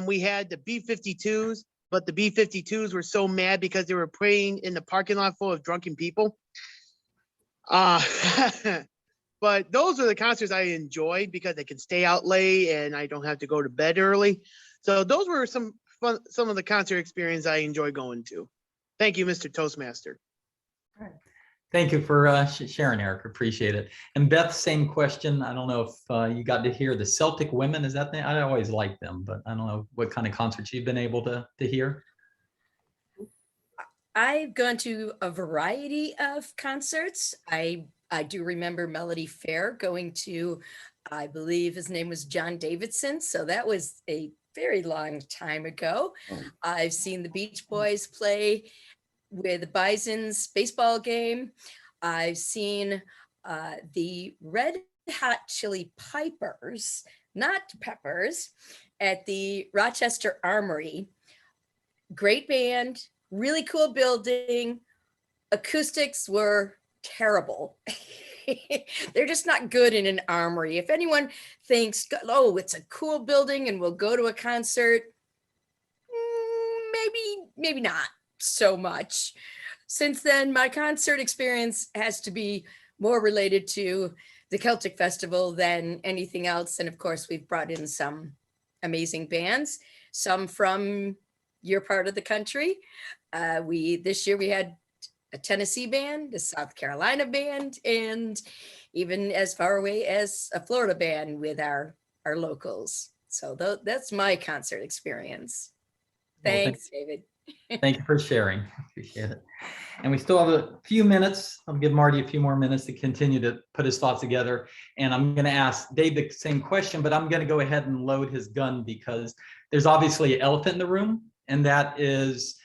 We had the B-52s, but the B-52s were so mad because they were playing in the parking lot full of drunken people. But those are the concerts I enjoyed because I can stay out late and I don't have to go to bed early. So those were some of the concert experience I enjoy going to. Thank you, Mr. Toastmaster. Thank you for sharing, Eric. Appreciate it. And Beth, same question. I don't know if you got to hear the Celtic Women. Is that the, I always like them, but I don't know what kind of concerts you've been able to hear. I've gone to a variety of concerts. I do remember Melody Fair going to, I believe his name was John Davidson. So that was a very long time ago. I've seen the Beach Boys play with the Bison's baseball game. I've seen the Red Hot Chili Pipers, not Peppers, at the Rochester Armory. Great band, really cool building. Acoustics were terrible. They're just not good in an armory. If anyone thinks, oh, it's a cool building and we'll go to a concert, maybe not so much. Since then, my concert experience has to be more related to the Celtic Festival than anything else. And of course, we've brought in some amazing bands, some from your part of the country. This year we had a Tennessee band, a South Carolina band, and even as far away as a Florida band with our locals. So that's my concert experience. Thanks, David. Thank you for sharing. Appreciate it. And we still have a few minutes. I'll give Marty a few more minutes to continue to put his thoughts together. And I'm going to ask Dave the same question, but I'm going to go ahead and load his gun because there's obviously an elephant in the room, and that is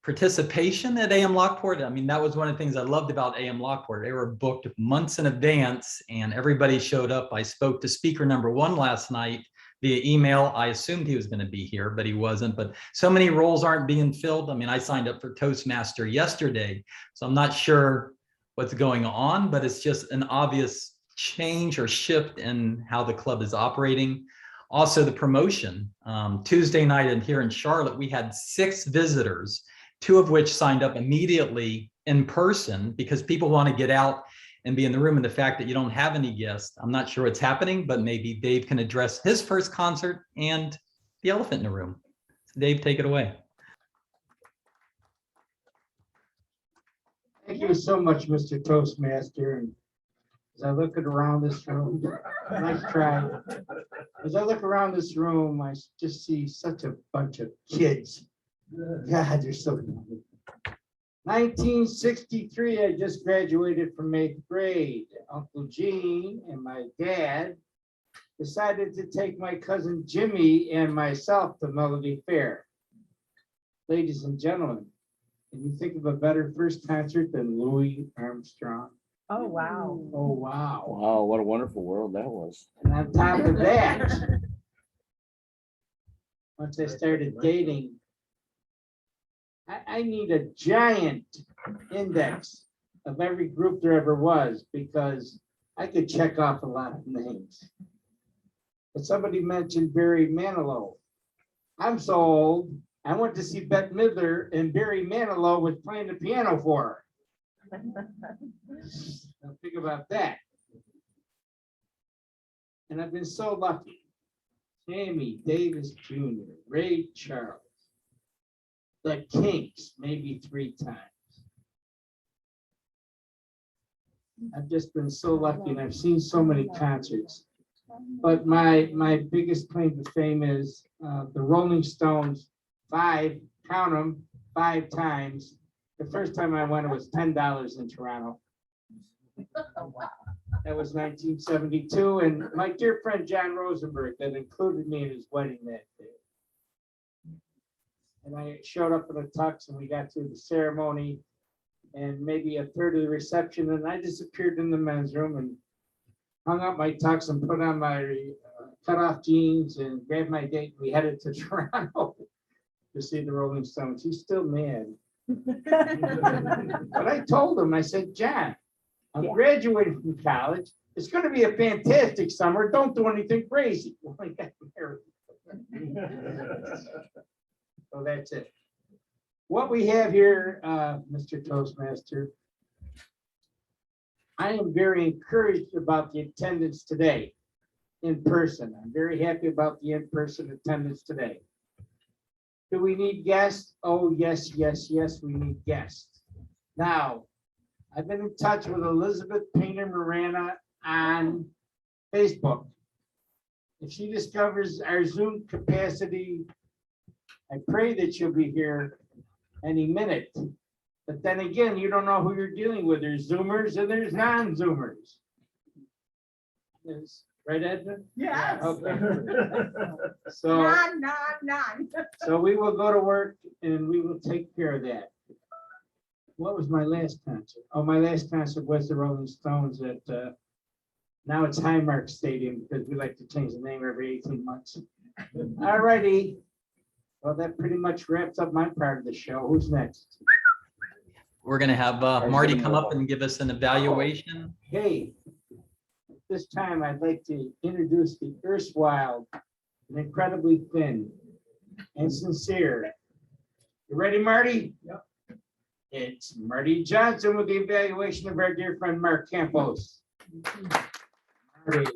participation at AM Lockport. I mean, that was one of the things I loved about AM Lockport. They were booked months in advance and everybody showed up. I spoke to speaker number 1 last night via email. I assumed he was going to be here, but he wasn't. But so many roles aren't being filled. I mean, I signed up for Toastmaster yesterday, so I'm not sure what's going on, but it's just an obvious change or shift in how the club is operating. Also, the promotion. Tuesday night and here in Charlotte, we had 6 visitors, 2 of which signed up immediately in person because people want to get out and be in the room. And the fact that you don't have any guests, I'm not sure what's happening, but maybe Dave can address his first concert and the elephant in the room. So Dave, take it away. Thank you so much, Mr. Toastmaster. And as I look around this room, nice try. As I look around this room, I just see such a bunch of kids. God, they're so young. 1963, I just graduated from 8th grade. Uncle Gene and my dad decided to take my cousin Jimmy and myself to Melody Fair. Ladies and gentlemen, can you think of a better first concert than Louis Armstrong? Oh, wow. Oh, wow. Wow, what a wonderful world that was. And on top of that, once I started dating, I need a giant index of every group there ever was because I could check off a lot of names. But somebody mentioned Barry Manilow. I'm so old, I went to see Bette Midler and Barry Manilow was playing the piano for her. Now think about that. And I've been so lucky. Sammy Davis Jr., Ray Charles, the Kinks, maybe 3 times. I've just been so lucky and I've seen so many concerts. But my biggest claim to fame is the Rolling Stones 5 count them 5 times. The first time I went, it was $10 in Toronto. That was 1972, and my dear friend John Rosenberg that included me in his wedding that day. And I showed up in a tux, and we got through the ceremony and maybe a third of the reception, and I disappeared in the men's room and hung up my tux and put on my cut-off jeans and grabbed my date. We headed to Toronto to see the Rolling Stones. He's still mad. But I told him, I said, John, I'm graduating from college. It's going to be a fantastic summer. Don't do anything crazy. Well, I got married. So that's it. What we have here, Mr. Toastmaster, I am very encouraged about the attendance today in person. I'm very happy about the in-person attendance today. Do we need guests? Oh, yes, yes, yes, we need guests. Now, I've been in touch with Elizabeth Painter Morana on Facebook. If she discovers our Zoom capacity, I pray that she'll be here any minute. But then again, you don't know who you're dealing with. There's Zoomers and there's non-Zoomers. Right, Edna? Yes. Okay. So, None. so we will go to work and we will take care of that. What was my last concert? Oh, my last concert was the Rolling Stones at, now it's Highmark Stadium because we like to change the name every 18 months. All righty. Well, that pretty much wraps up my part of the show. Who's next? We're going to have Marty come up and give us an evaluation. Hey, this time I'd like to introduce the erstwhile and incredibly thin and sincere. You ready, Marty? Yep. It's Marty Johnson with the evaluation of our dear friend Mark Campbell. Marty.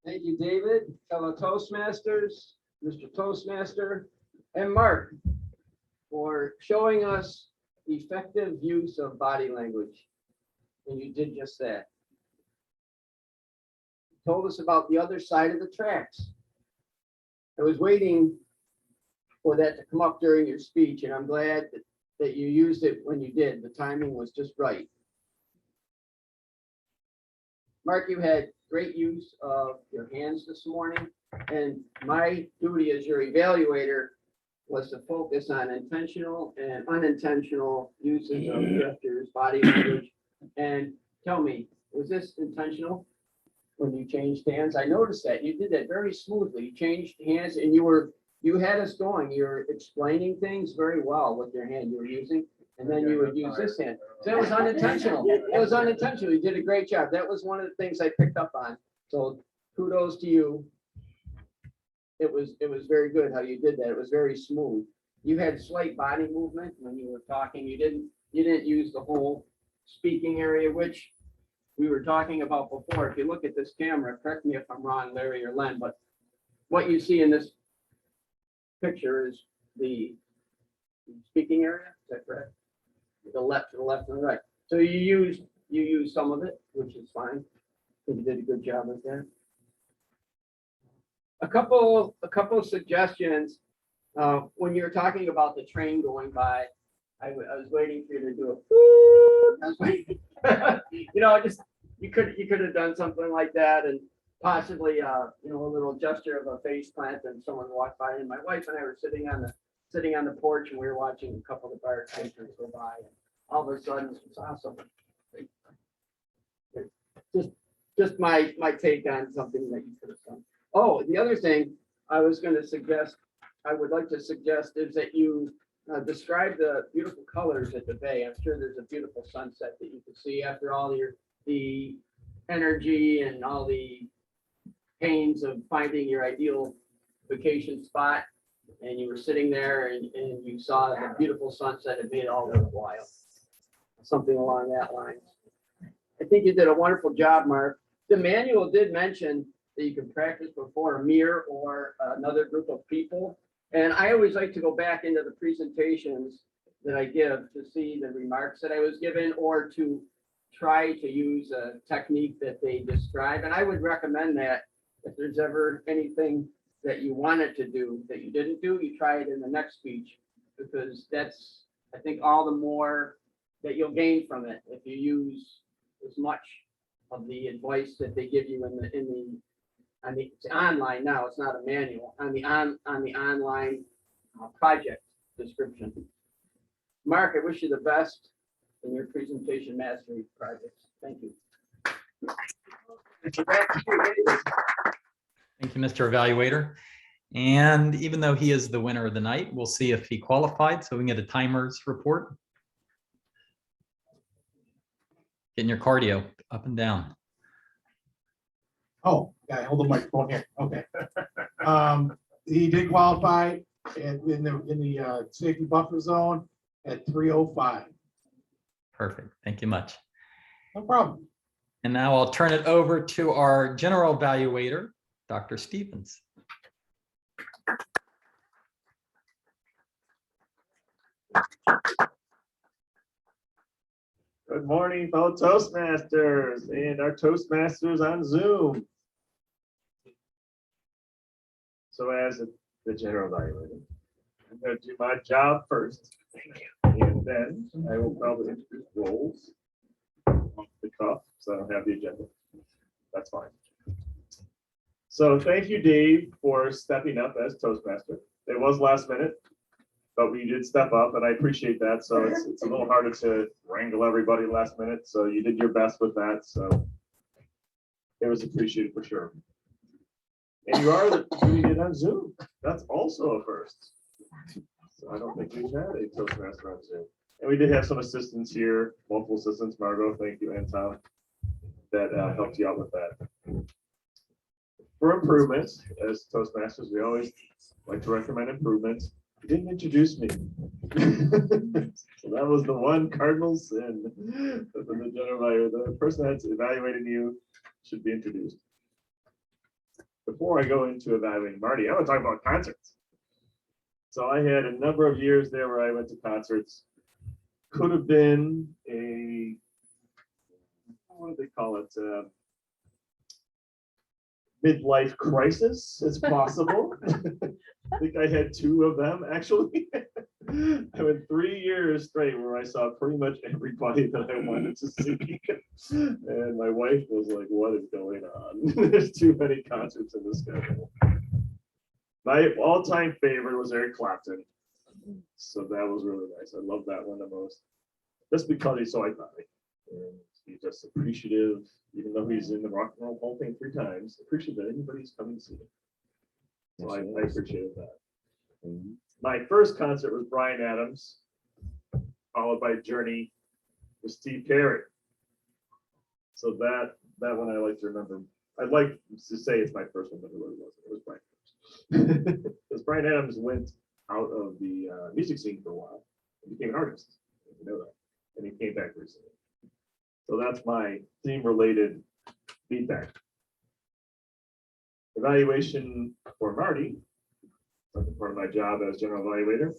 Thank you, David, fellow Toastmasters, Mr. Toastmaster, and Mark for showing us effective use of body language. And you did just that. You told us about the other side of the tracks. I was waiting for that to come up during your speech, and I'm glad that you used it when you did. The timing was just right. Mark, you had great use of your hands this morning, and my duty as your evaluator was to focus on intentional and unintentional uses of gestures, body language. And tell me, was this intentional when you changed hands? I noticed that you did that very smoothly. You changed hands and you had us going. You're explaining things very well with your hand you were using, and then you would use this hand. So that was unintentional. It was unintentional. You did a great job. That was one of the things I picked up on. So kudos to you. It was very good how you did that. It was very smooth. You had slight body movement when you were talking. You didn't use the whole speaking area, which we were talking about before. If you look at this camera, correct me if I'm wrong, Larry or Len, but what you see in this picture is the speaking area. Is that correct? To the left and the right. So you used some of it, which is fine. You did a good job with that. A couple of suggestions. When you're talking about the train going by, I was waiting for you to do a. I was waiting. You know, just you could have done something like that, and possibly you know, a little gesture of a face plant, and someone walked by, and my wife and I were sitting on the porch, and we were watching a couple of bar takers go by, and all of a sudden it was awesome. Just my take on something that you could have done. Oh, the other thing I would like to suggest is that you describe the beautiful colors at the bay. I'm sure there's a beautiful sunset that you can see after all the energy and all the pains of finding your ideal vacation spot. And you were sitting there and you saw the beautiful sunset. It made it all worthwhile. Something along that line. I think you did a wonderful job, Mark. The manual did mention that you can practice before a mirror or another group of people. And I always like to go back into the presentations that I give to see the remarks that I was given, or to try to use a technique that they describe. And I would recommend that if there's ever anything that you wanted to do, that you didn't do, you try it in the next speech, because that's, I think, all the more that you'll gain from it if you use as much of the advice that they give you it's online now, it's not a manual, on the online project description. Mark, I wish you the best in your presentation mastery projects. Thank you. Thank you, Mr. Evaluator. And even though he is the winner of the night, we'll see if he qualified, so we can get a timers report. Getting your cardio up and down. Oh, yeah, hold the microphone here. Okay. He did qualify in the safety buffer zone at 3:05. Perfect. Thank you much. No problem. And now I'll turn it over to our general evaluator, Dr. Stevens. Good morning, fellow Toastmasters and our Toastmasters on Zoom. So as the general evaluator, I'm going to do my job first, and then I will probably introduce roles off the cuff, so I don't have the agenda. That's fine. So thank you, Dave, for stepping up as Toastmaster. It was last minute, but we did step up, and I appreciate that. So it's a little harder to wrangle everybody last minute. So you did your best with that. So it was appreciated for sure. And you are doing it on Zoom. That's also a first. So I don't think we've had a Toastmaster on Zoom. And we did have some assistants here, multiple assistants, Margot, thank you, and Tom, that helped you out with that. For improvements, as Toastmasters, we always like to recommend improvements. You didn't introduce me. So that was the one cardinal sin of the general evaluator. The person that's evaluating you should be introduced. Before I go into evaluating Marty, I want to talk about concerts. So I had a number of years there where I went to concerts. Could have been a, what do they call it? Midlife crisis. It's possible. I think I had 2 of them actually. I went 3 years straight where I saw pretty much everybody that I wanted to see. And my wife was like, what is going on? There's too many concerts in the schedule. My all-time favorite was Eric Clapton. So that was really nice. I love that one the most. Just because he's so iconic. And he's just appreciative, even though he's in the Rock and Roll Hall of Fame 3 times, appreciative that anybody's coming to see him. So I appreciated that. My first concert was Bryan Adams, followed by Journey with Steve Perry. So that one I like to remember. I'd like to say it's my first one, but it really wasn't. It was Bryan Adams. Because Bryan Adams went out of the music scene for a while and became an artist. You know that. And he came back recently. So that's my theme-related feedback. Evaluation for Marty, something part of my job as general evaluator.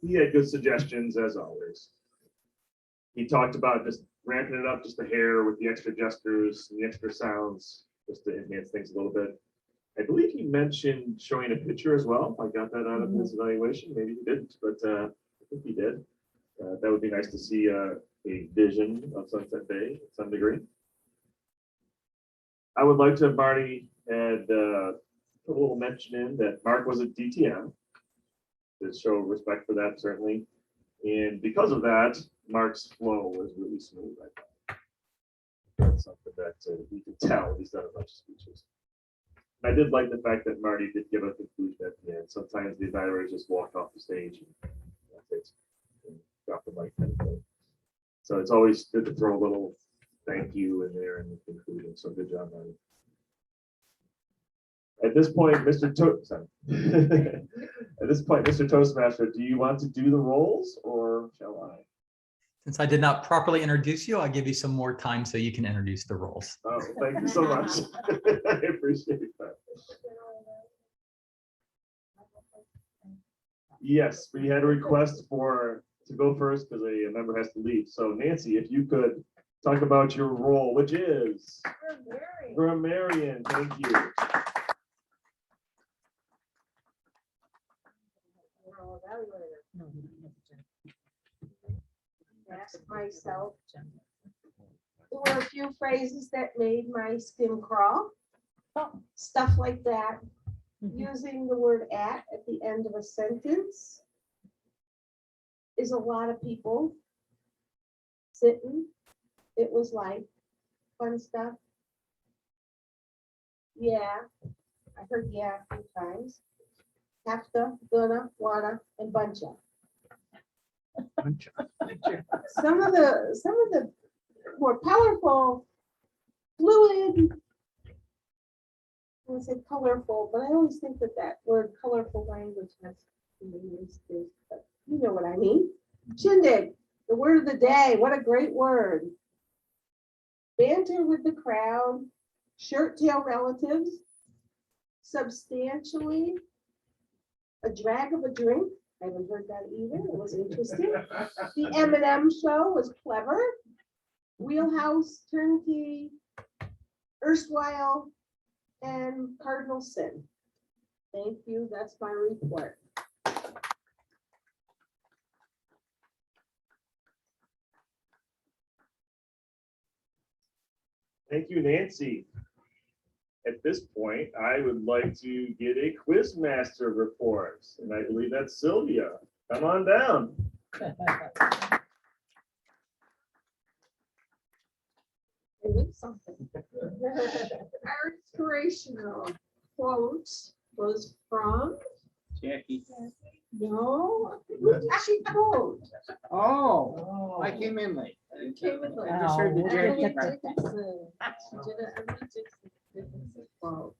He had good suggestions as always. He talked about just ramping it up just a hair with the extra gestures and the extra sounds, just to enhance things a little bit. I believe he mentioned showing a picture as well. I got that out of his evaluation. Maybe he didn't, but I think he did. That would be nice to see a vision of Sunset Bay to some degree. I would like to have Marty had put a little mention in that Mark was at DTM to show respect for that, certainly. And because of that, Mark's flow was really smooth. I thought that's something that you could tell he's done a bunch of speeches. I did like the fact that Marty did give a conclusion at the end. Sometimes the evaluators just walk off the stage and drop the mic. So it's always good to throw a little thank you in there in the conclusion. So good job, Marty. At this point, Mr. Toastmaster, do you want to do the roles or shall I? Since I did not properly introduce you, I'll give you some more time so you can introduce the roles. Oh, thank you so much. I appreciate that. Yes, we had a request to go first because a member has to leave. So Nancy, if you could talk about your role, which is grammarian. Thank you. Ask myself. There were a few phrases that made my skin crawl. Stuff like that. Using the word at the end of a sentence is a lot of people sitting. It was like fun stuff. Yeah, I heard yeah a few times. Have to, gonna, wanna, and bunch of. Some of the more powerful, fluid. I would say colorful, but I always think that word colorful language has to be used too, but you know what I mean. Shindig, the word of the day. What a great word. Banter with the crowd, shirt tail relatives, substantially, a drag of a drink. I haven't heard that either. It was interesting. The M&M show was clever. Wheelhouse, turnkey, erstwhile, and cardinal sin. Thank you. That's my report. Thank you, Nancy. At this point, I would like to get a Quizmaster report, and I believe that's Sylvia. Come on down. Something. Our inspirational quote was from Jackie. No, who did she quote? Oh, I came in late. You came in late. I just heard the Jackie Emily part. Dickinson. She did an Emily Dickinson quote.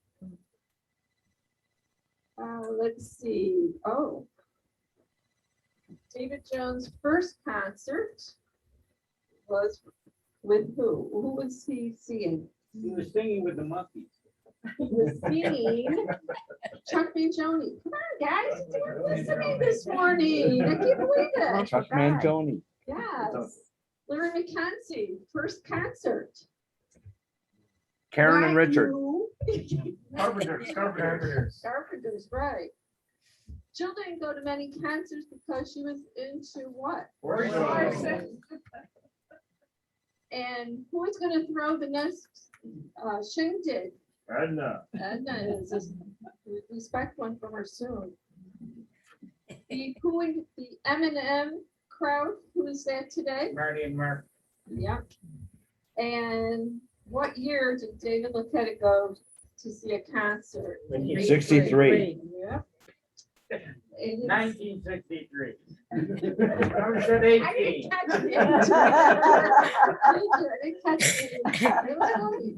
Let's see. Oh. David Jones' first concert was with who? Who was he seeing? He was singing with the monkeys. He was seeing Chuck Mangione. Come on, guys, you didn't listen to me this morning. I can't believe it. Chuck God. Mangione. Yes. Larry McKenzie, first concert. Karen and Not Richard. you. Carpenters. Carpenters, right. Jill didn't go to many concerts because she was into what? Horses. And who is going to throw the next shindig? Edna. Edna is we expect one from her soon. The M&M crowd, who is that today? Marty and Mark. Yep. And what year did David Luckett go to see a concert? 63. Yep. 1963. I didn't catch it. I didn't catch it. It was funny.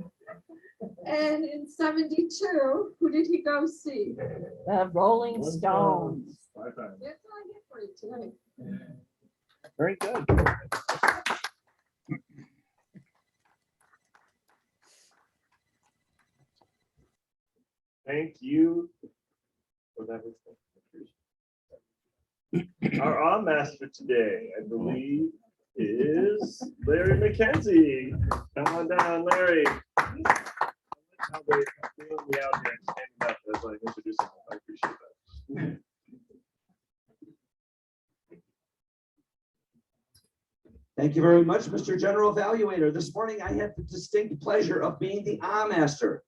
And in 72, who did he go see? The Rolling Stones. That's all I get for you tonight. Very good. Thank you for that. Our on master today, I believe, is Larry McKenzie. Come on down, Larry. How they feeling me out here and standing up as I introduce him. I appreciate that. Thank you very much, Mr. General Evaluator. This morning, I had the distinct pleasure of being the master.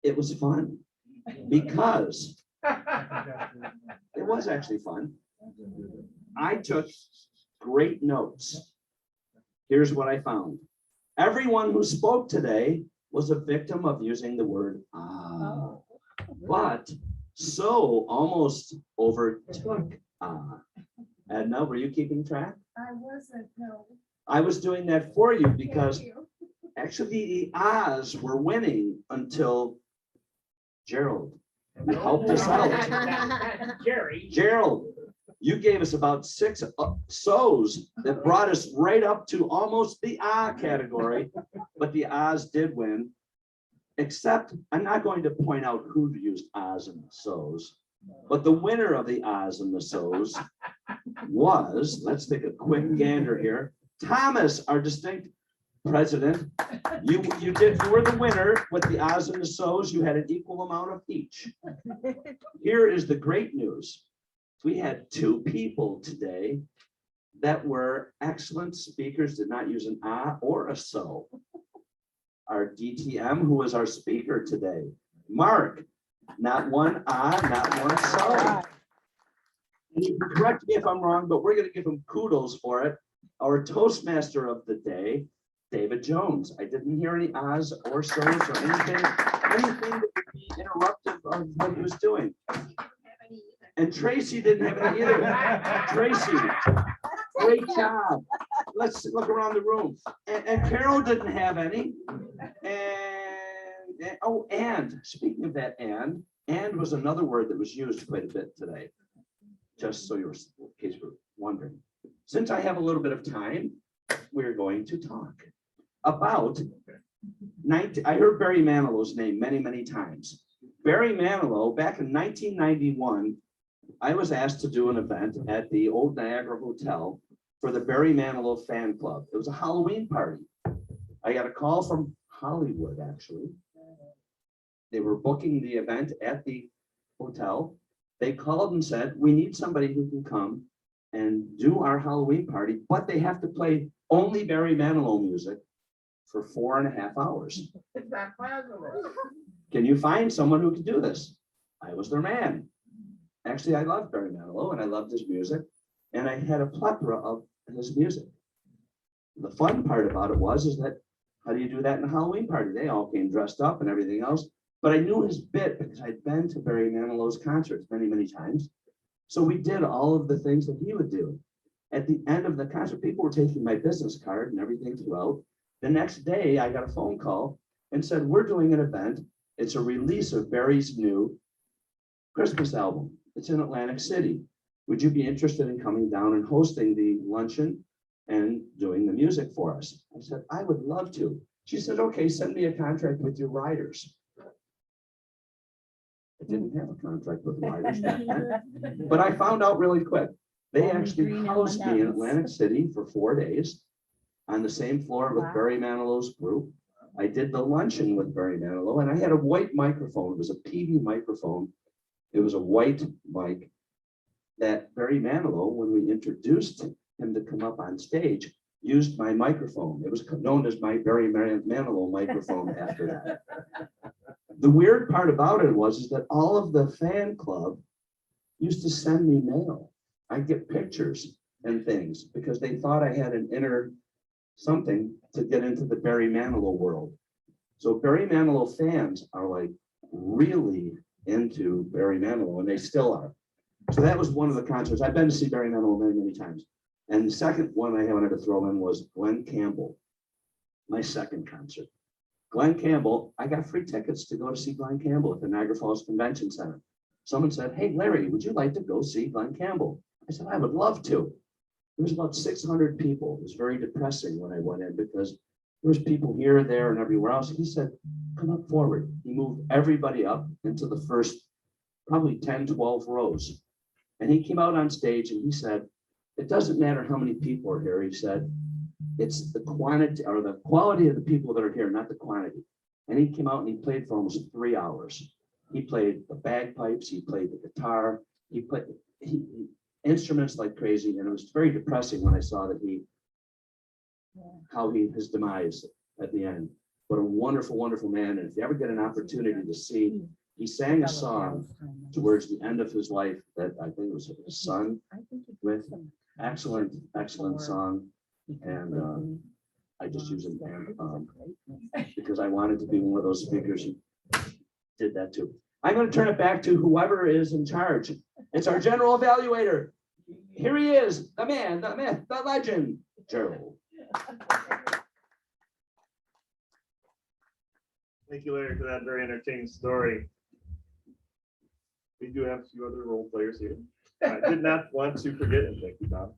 It was fun because it was actually fun. I took great notes. Here's what I found. Everyone who spoke today was a victim of using the word but so almost overtook Edna, were you keeping track? I wasn't, no. I was doing that for you because Thank you. actually the Oz were winning until Gerald, you helped us out. Gerald, you gave us about 6 so's that brought us right up to almost the category, but the Oz did win. Except I'm not going to point out who used Oz and so's, but the winner of the Oz and the so's was, let's take a quick gander here, Thomas, our distinct president. You were the winner with the Oz and the so's. You had an equal amount of each. Here is the great news. We had two people today that were excellent speakers, did not use an ah or a so. Our DTM, who was our speaker today, Mark, not one ah, not one so. And you can correct me if I'm wrong, but we're gonna give him kudos for it. Our Toastmaster of the day, David Jones. I didn't hear any ahs or so's or anything that would be interruptive of what he was doing. And Tracy didn't have any either. Tracy, great job. Let's look around the room. And Carol didn't have any. And speaking of that, and was another word that was used quite a bit today. Just so you're, in case you're wondering. Since I have a little bit of time, we're going to talk about I heard Barry Manilow's name many, many times. Barry Manilow, back in 1991, I was asked to do an event at the Old Niagara Hotel for the Barry Manilow fan club. It was a Halloween party. I got a call from Hollywood, actually. They were booking the event at the hotel. They called and said, we need somebody who can come and do our Halloween party, but they have to play only Barry Manilow music for 4.5 hours. It's not possible. Can you find someone who can do this? I was their man. Actually, I loved Barry Manilow and I loved his music, and I had a plethora of his music. The fun part about it is that how do you do that in a Halloween party? They all came dressed up and everything else, but I knew his bit because I'd been to Barry Manilow's concerts many, many times. So we did all of the things that he would do. At the end of the concert, people were taking my business card and everything throughout. The next day, I got a phone call and said, we're doing an event. It's a release of Barry's new Christmas album. It's in Atlantic City. Would you be interested in coming down and hosting the luncheon and doing the music for us? I said, I would love to. She said, okay, send me a contract with your riders. I didn't have a contract with riders back then, but I found out really quick. They actually housed me in Atlantic City for 4 days on the same floor with Barry Manilow's group. I did the luncheon with Barry Manilow, and I had a white microphone. It was a PV microphone. It was a white mic that Barry Manilow, when we introduced him to come up on stage, used my microphone. It was known as my Barry Manilow microphone after that. The weird part about it is that all of the fan club used to send me mail. I'd get pictures and things because they thought I had an inner something to get into the Barry Manilow world. So Barry Manilow fans are like really into Barry Manilow, and they still are. So that was one of the concerts. I've been to see Barry Manilow many, many times. And the second one I wanted to throw in was Glenn Campbell, my second concert. Glenn Campbell, I got free tickets to go to see Glenn Campbell at the Niagara Falls Convention Center. Someone said, hey, Larry, would you like to go see Glenn Campbell? I said, I would love to. There was about 600 people. It was very depressing when I went in because there was people here, there, and everywhere else. He said, come up forward. He moved everybody up into the first probably 10, 12 rows. And he came out on stage and he said, it doesn't matter how many people are here. He said, it's the quantity or the quality of the people that are here, not the quantity. And he came out and he played for almost 3 hours. He played the bagpipes, he played the guitar, he played instruments like crazy. And it was very depressing when I saw that his demise at the end. What a wonderful, wonderful man. And if you ever get an opportunity to see, he sang a song towards the end of his life that I think was his son with excellent, excellent song. And I just use it because I wanted to be one of those speakers who did that too. I'm going to turn it back to whoever is in charge. It's our general evaluator. Here he is, the man, the myth, the legend, Gerald. Thank you, Larry, for that very entertaining story. We do have a few other role players here. I did not want to forget, and thank you, Tom.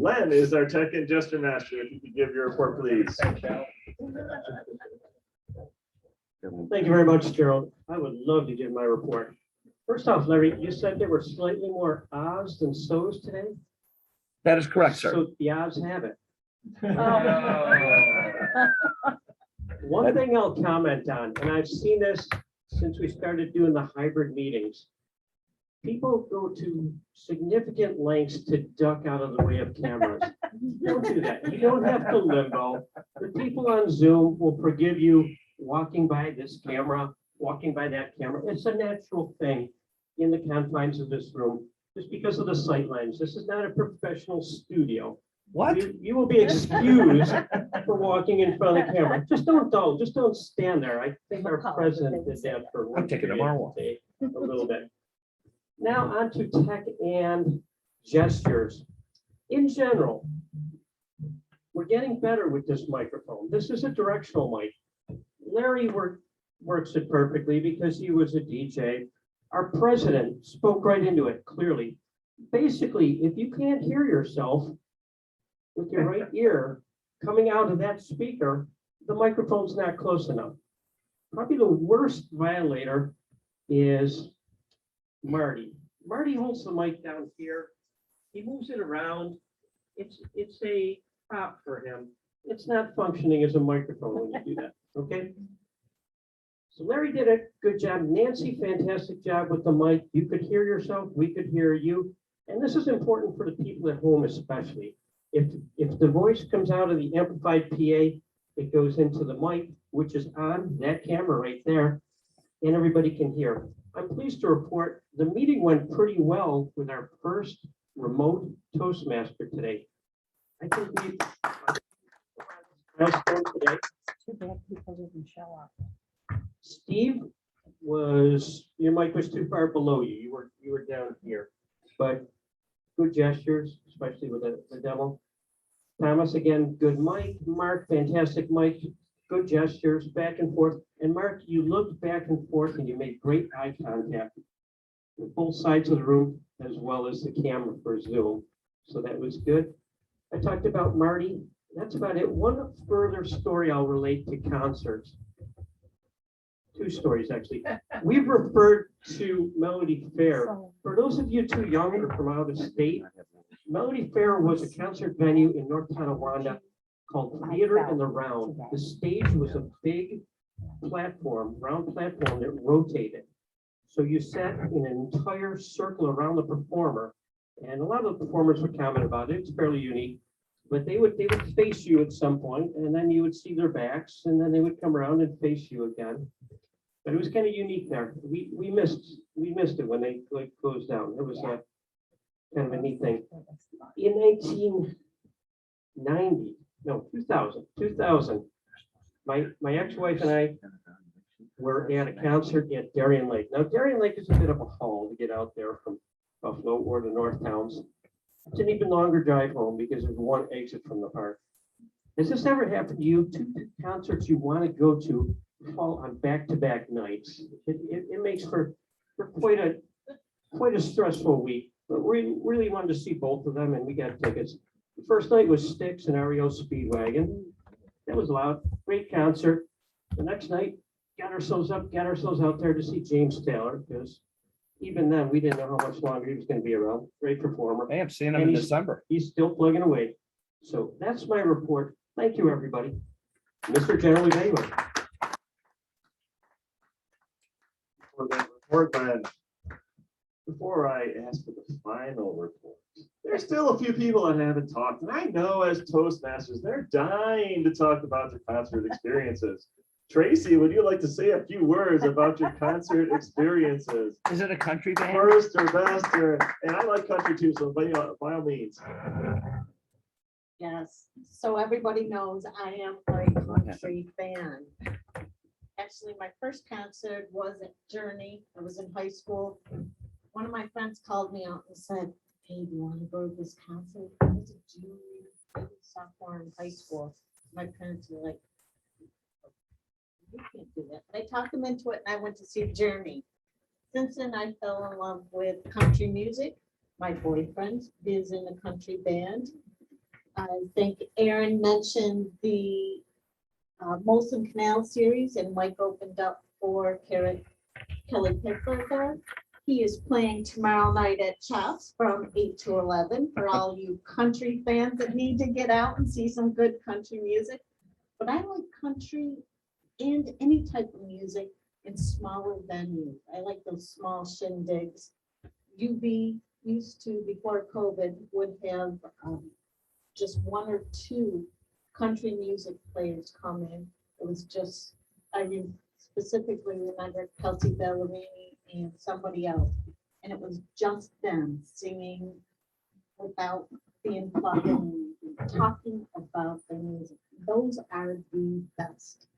Len is our tech and gesture master. If you could give your report, please. Thank you very much, Gerald. I would love to give my report. First off, Larry, you said there were slightly more ahs than so's today? That is correct, sir. So the ahs have it. One thing I'll comment on, and I've seen this since we started doing the hybrid meetings. people go to significant lengths to duck out of the way of cameras. Don't do that. You don't have to limbo. The people on Zoom will forgive you walking by this camera, walking by that camera. It's a natural thing in the confines of this room, just because of the sight lines. This is not a professional studio. What? You will be excused for walking in front of the camera. Just don't stand there. I think our president did that for one I'm taking a period marble. today, a little bit. Now on to tech and gestures. In general, we're getting better with this microphone. This is a directional mic. Larry works it perfectly because he was a DJ. Our president spoke right into it clearly. Basically, if you can't hear yourself with your right ear coming out of that speaker, the microphone's not close enough. Probably the worst violator is Marty. Marty holds the mic down here. He moves it around. It's a prop for him. It's not functioning as a microphone when you do that, okay? So Larry did a good job. Nancy, fantastic job with the mic. You could hear yourself, we could hear you. And this is important for the people at home especially. If the voice comes out of the amplified PA, it goes into the mic, which is on that camera right there, and everybody can hear. I'm pleased to report the meeting went pretty well with our first remote Toastmaster today. I think we milestone today. Too bad people didn't show up. Steve your mic was too far below you. You were down here, but good gestures, especially with the demo. Thomas, again, good mic. Mark, fantastic mic. Good gestures, back and forth. And Mark, you looked back and forth and you made great eye contact with both sides of the room as well as the camera for Zoom. So that was good. I talked about Marty. That's about it. One further story I'll relate to concerts. Two stories, actually. We've referred to Melody Fair. For those of you too young or from out of state, Melody Fair was a concert venue in North Tonawanda called Theater in the Round. The stage was a big platform, round platform that rotated. So you sat in an entire circle around the performer, and a lot of the performers would comment about it. It's fairly unique, but they would face you at some point, and then you would see their backs, and then they would come around and face you again. But it was kind of unique there. We missed it when they closed down. It was a kind of a neat thing. In 2000, my ex-wife and I were at a concert at Darien Lake. Now, Darien Lake is a bit of a haul to get out there from Buffalo or the North Towns. It's an even longer drive home because there's one exit from the park. Has this ever happened to you? Two concerts you want to go to fall on back-to-back nights. It makes for quite a stressful week. But we really wanted to see both of them, and we got tickets. The first night was Styx and REO Speedwagon. That was loud, great concert. The next night, got ourselves out there to see James Taylor, because even then we didn't know how much longer he was going to be around. Great performer. I am seeing him in December. He's still plugging away. So that's my report. Thank you, everybody. Mr. General Evaluator. For the report, then, before I ask for the final report, there's still a few people that haven't talked, and I know as Toastmasters, they're dying to talk about their concert experiences. Tracy, would you like to say a few words about your concert experiences? Is it a country band? First or best, and I like country too, so by all means. Yes, so everybody knows I am a country fan. Actually, my first concert was at Journey. I was in high school. One of my friends called me out and said, "Hey, do you want to go to this concert?" I was a junior, maybe sophomore in high school. My parents were like, "You can't do that." But I talked them into it, and I went to see Journey. Since then, I fell in love with country music. My boyfriend is in a country band. I think Aaron mentioned the Molson Canal series, and Mike opened up for Kelly Pickler. He is playing tomorrow night at Chops from 8 to 11 for all you country fans that need to get out and see some good country music. But I like country and any type of music in smaller venues. I like those small shindigs UB used to, before COVID, would have just one or two country music players come in. It was just, specifically remember Kelsey Ballerini and somebody else. And it was just them singing without being plugged in, talking about the music. Those are the best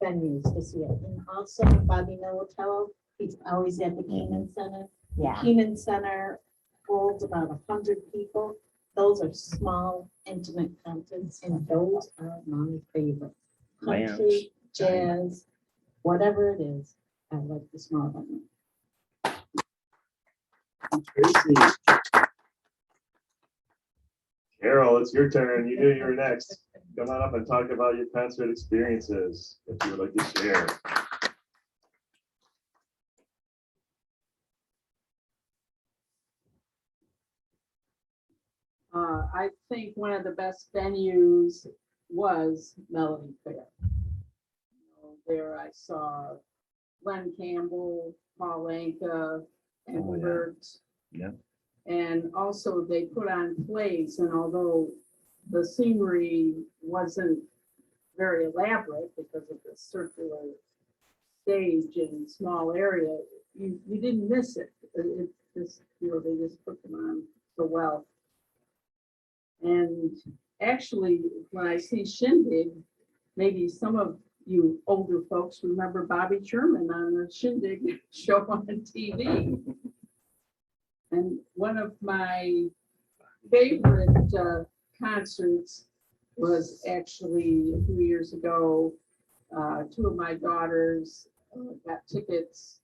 venues to see it. And also Bobby Militello, he's always at the Keenan Center. Yeah. Keenan Center holds about 100 people. Those are small, intimate concerts, and those are my favorite. Country, jazz, whatever it is, I like the small venue. Tracy. Carol, it's your turn. You knew you were next. Come on up and talk about your concert experiences that you would like to share. I think one of the best venues was Melody Fair. There I saw Glenn Campbell, Paul Anka, and Bert. Yeah. And also they put on plays, and although the scenery wasn't very elaborate because of the circular stage and small area, you didn't miss it. It just, they just put them on so well. And actually, when I see Shindig, maybe some of you older folks remember Bobby Sherman on the Shindig show on TV. And one of my favorite concerts was actually a few years ago. Two of my daughters got tickets,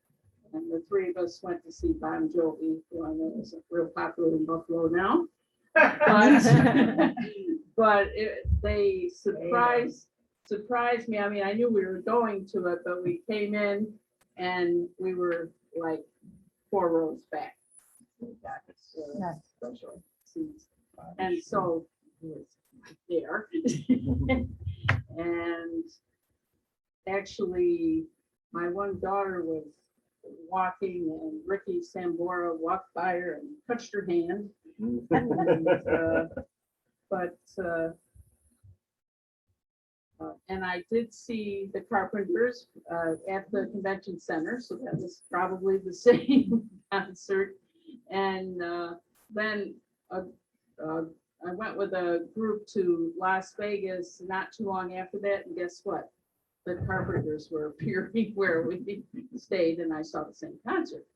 and the three of us went to see Bon Jovi, who I know is real popular in Buffalo now. But they surprised me. I mean, I knew we were going to it, but we came in and we were like 4 rows back. We got special seats. And so it was there. And actually, my one daughter was walking, and Ricky Sambora walked by her and touched her hand. And I did see the Carpenters at the convention center, so that was probably the same concert. And then I went with a group to Las Vegas not too long after that, and guess what? The Carpenters were appearing where we stayed, and I saw the same concert.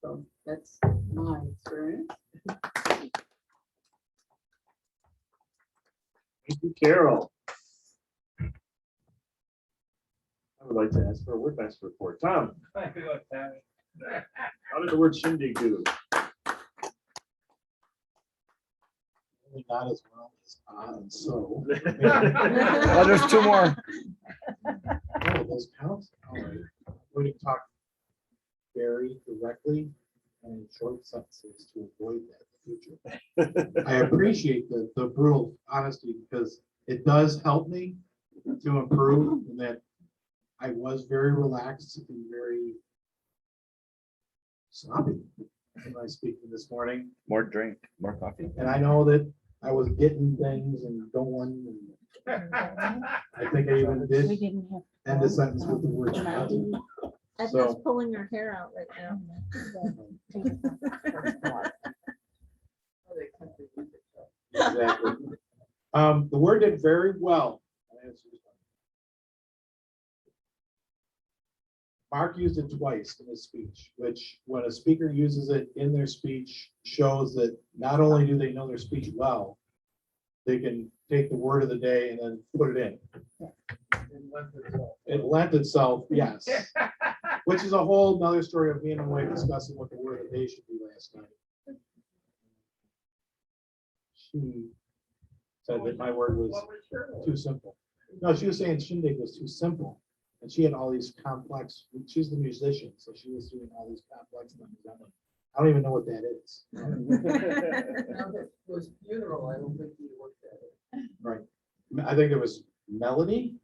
So that's my experience. Thank you, Carol. I would like to ask for a Wordpress report. Tom, how did the word shindig do? Not as well as and so. Oh, there's 2 more. Oh, those counts? All right. We need to talk very directly and in short sentences to avoid that in the future. I appreciate the brutal honesty because it does help me to improve, and that I was very relaxed and very sloppy when I speak this morning. More drink, more coffee. And I know that I was getting things and going, and I think I even did end the sentence with the word. Edna's pulling her hair out right now. Exactly. The word did very well. Mark used it twice in his speech, which when a speaker uses it in their speech shows that not only do they know their speech well, they can take the word of the day and then put it in. It lent itself, yes. Which is a whole nother story of me and my wife discussing what the word of the day should be last night. She said that my word was too simple. No, she was saying shindig was too simple. And she had all these complex, she's the musician, so she was doing all these complex things. I don't even know what that is. Was funeral, I don't think you looked at it. Right. I think there was melody,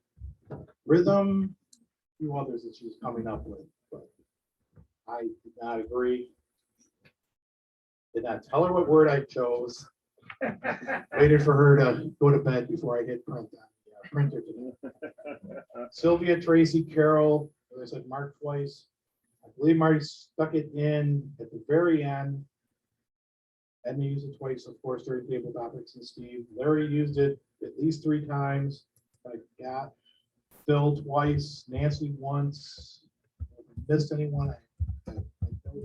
rhythm, a few others that she was coming up with, but I did not agree. Did not tell her what word I chose. Waited for her to go to bed before I hit print on the printer today. Sylvia, Tracy, Carol, as I said, Mark twice. I believe Marty stuck it in at the very end. Edna used it twice, of course, during table topics, and Steve. Larry used it at least 3 times. I got Phil twice, Nancy once. Missed anyone? I know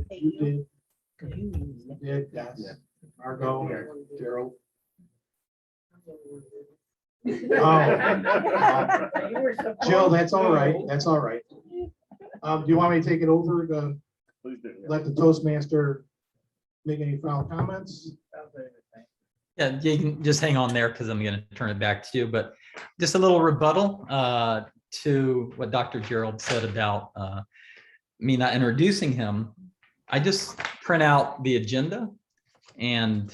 that you did. You did, yes. Margot, Gerald. Jill, that's all right. That's all right. Do you want me to take it over to let the Toastmaster make any final comments? Yeah, you can just hang on there because I'm going to turn it back to you. But just a little rebuttal to what Dr. Gerald said about me not introducing him. I just print out the agenda and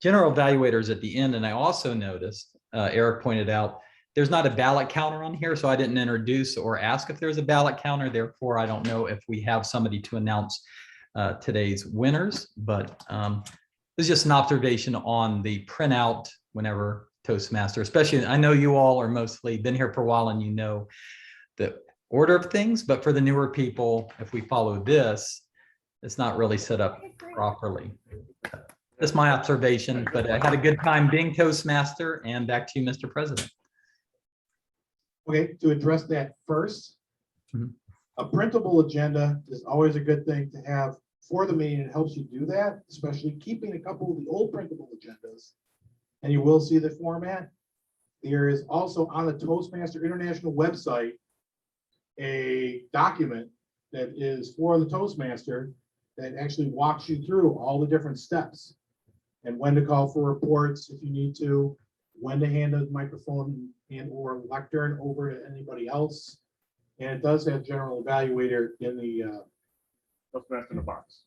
general evaluators at the end. And I also noticed, Eric pointed out, there's not a ballot counter on here, so I didn't introduce or ask if there's a ballot counter. Therefore, I don't know if we have somebody to announce today's winners, but it's just an observation on the printout whenever Toastmaster, especially, I know you all are mostly been here for a while and you know the order of things, but for the newer people, if we follow this, it's not really set up properly. That's my observation, but I had a good time being Toastmaster, and back to you, Mr. President. Okay, to address that first, a printable agenda is always a good thing to have for the meeting. It helps you do that, especially keeping a couple of the old printable agendas. And you will see the format. There is also on the Toastmaster International website a document that is for the Toastmaster that actually walks you through all the different steps and when to call for reports if you need to, when to hand a microphone and or lectern over to anybody else. And it does have general evaluator in the Toastmaster in a box.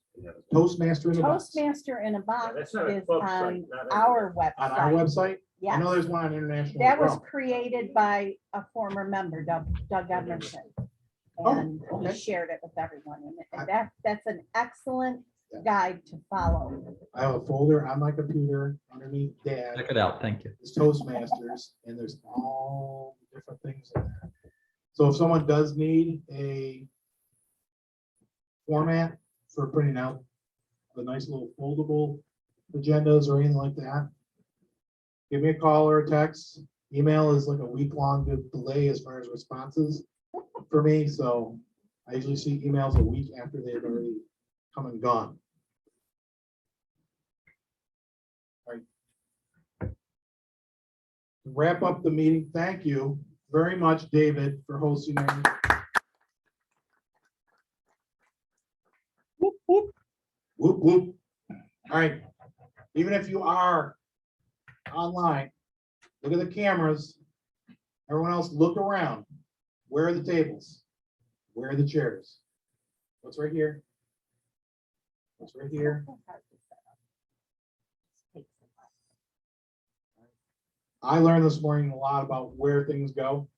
Toastmaster in a box. Toastmaster in a box that's not a is club on site, not our On our website. website? I Yes. know there's one on international. That as was well. created by a former member, Doug Edmondson. And he shared it with everyone. And that's an excellent guide to follow. I have a folder on my computer underneath Dad. Check it out. Thank you. It's Toastmasters, and there's all the different things in there. So if someone does need a format for printing out the nice little foldable agendas or anything like that, give me a call or a text. Email is like a week-long delay as far as responses for me, so I usually see emails a week after they've already come and gone. All right. To wrap up the meeting, thank you very much, David, for hosting me. Whoop, whoop. Whoop, whoop. All right, even if you are online, look at the cameras. Everyone else, look around. Where are the tables? Where are the chairs? What's right here? What's right here? I learned this morning a lot about where things go.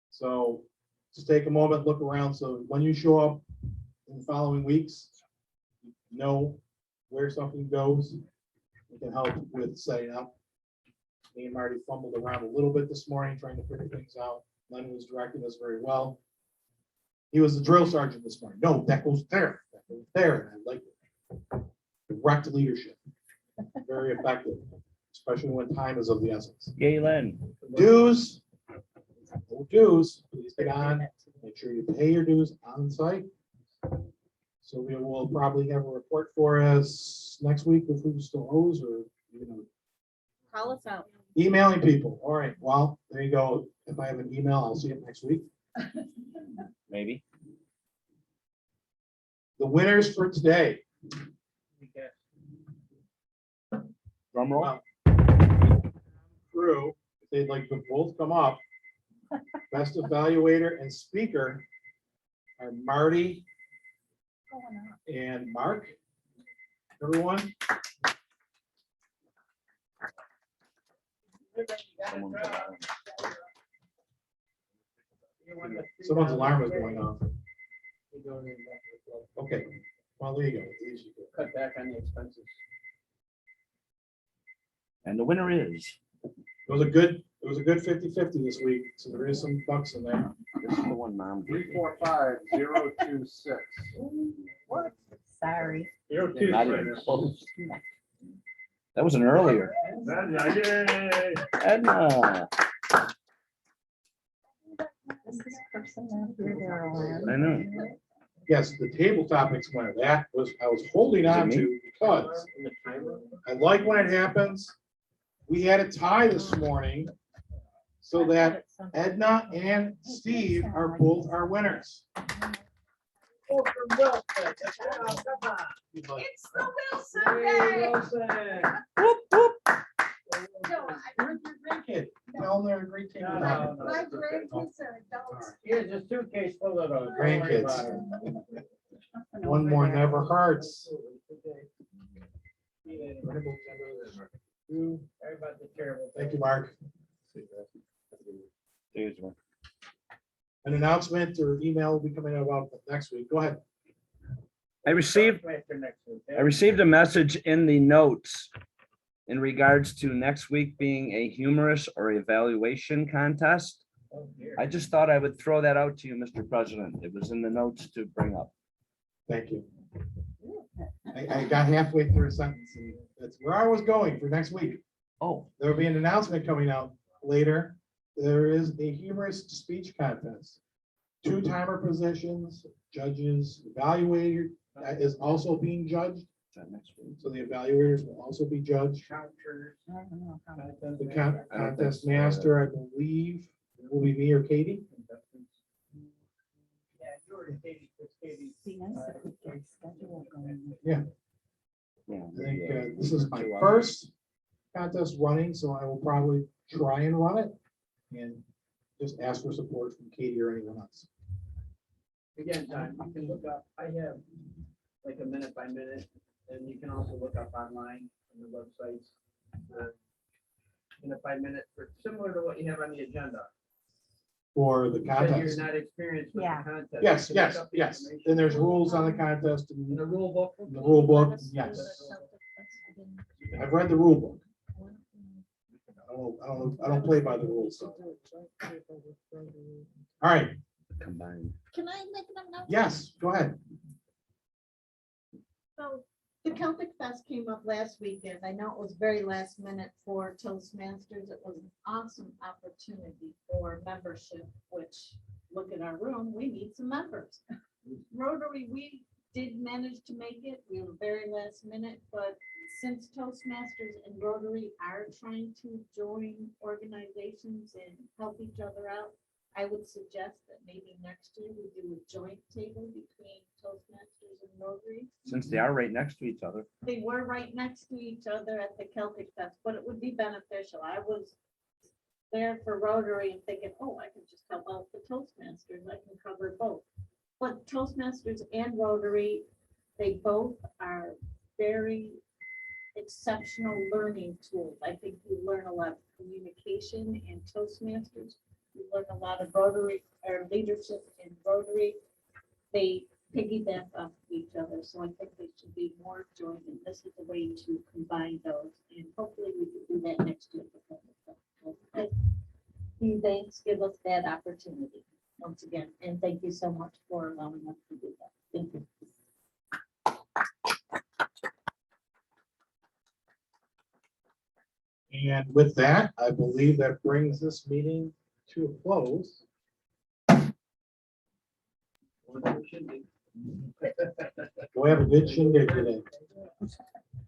So just take a moment, look around. So when you show up in the following weeks, you know where something goes. It can help with setting up. Me and Marty fumbled around a little bit this morning, trying to figure things out. Len was directing us very well. He was the drill sergeant this morning. No, that goes there. That goes there. And I like it. Direct leadership. Very effective, especially when time is of the essence. Yay, Len. Dues. No dues. Please get on. Make sure you pay your dues on site. So we will probably have a report for us next week if we still owes or Call us out. emailing people. All right. Well, there you go. If I have an email, I'll see it next week. Maybe. The winners for today. Drum roll. Crew, if they'd like to both come up. Best evaluator and speaker are Marty and Mark. Everyone. Someone's alarm is going off. Okay. Well, there you go. At least you could. Cut back on the expenses. And the winner is. It was a good 50-50 this week, so there is some bucks in there. This is the one, Mom. 345026. What? Sorry. Not even close. That was an earlier. Yay. Edna. I know. Yes, the table topics winner, I was holding on to because I like when it happens. We had a tie this morning so that Edna and Steve are both our winners. It's the Wilson Day. Grandkid, tell them they're a great team. My grandkids are adults. Here's a suitcase full of those. Don't worry Grandkids. about it. One more never hurts. Everybody take care of it. Thank you, Mark. There's one. An announcement or email will be coming out about next week. Go ahead. I received a message in the notes in regards to next week being a humorous or evaluation contest. I just thought I would throw that out to you, Mr. President. It was in the notes to bring up. Thank you. I got halfway through a sentence and that's where I was going for next week. Oh, There will be an announcement coming out later. There is a humorous speech contest. 2 timer positions, judges, evaluator is also being judged. So the evaluators will also be judged. The contest master, I believe, will be me or Katie. Yeah. I think this is my first contest running, so I will probably try and run it and just ask for support from Katie or anyone else. Again, John, you can look up, I have like a minute by minute, and you can also look up online on the websites. Minute by minute, similar to what you have on the agenda. For the You said contest. You're not experienced with the contest. Yes, You can look yes, up the yes. information. Then there's rules on the contest In and the rule book. the rule book, yes. I've read the rule book. I don't play by the rules. So. All right, combined. Can I make an announcement? yes, go ahead. So the Celtic Fest came up last weekend. I know it was very last minute for Toastmasters. It was an awesome opportunity for membership, which, look at our room, we need some members. Rotary, we did manage to make it. We were very last minute, but since Toastmasters and Rotary are trying to join organizations and help each other out, I would suggest that maybe next year we do a joint table between Toastmasters and Rotary. Since they are right next to each other. They were right next to each other at the Celtic Fest, but it would be beneficial. I was there for Rotary and thinking, oh, I can just help out the Toastmasters. I can cover both. But Toastmasters and Rotary, they both are very exceptional learning tools. I think you learn a lot of communication in Toastmasters. You learn a lot of Rotary or leadership in Rotary. They piggyback off each other. So I think they should be more joined. And this is a way to combine those. And hopefully we can do that next year. These banks give us that opportunity once again. And thank you so much for allowing us to do that. Thank you. And with that, I believe that brings this meeting to a close. We'll have a good shindig today.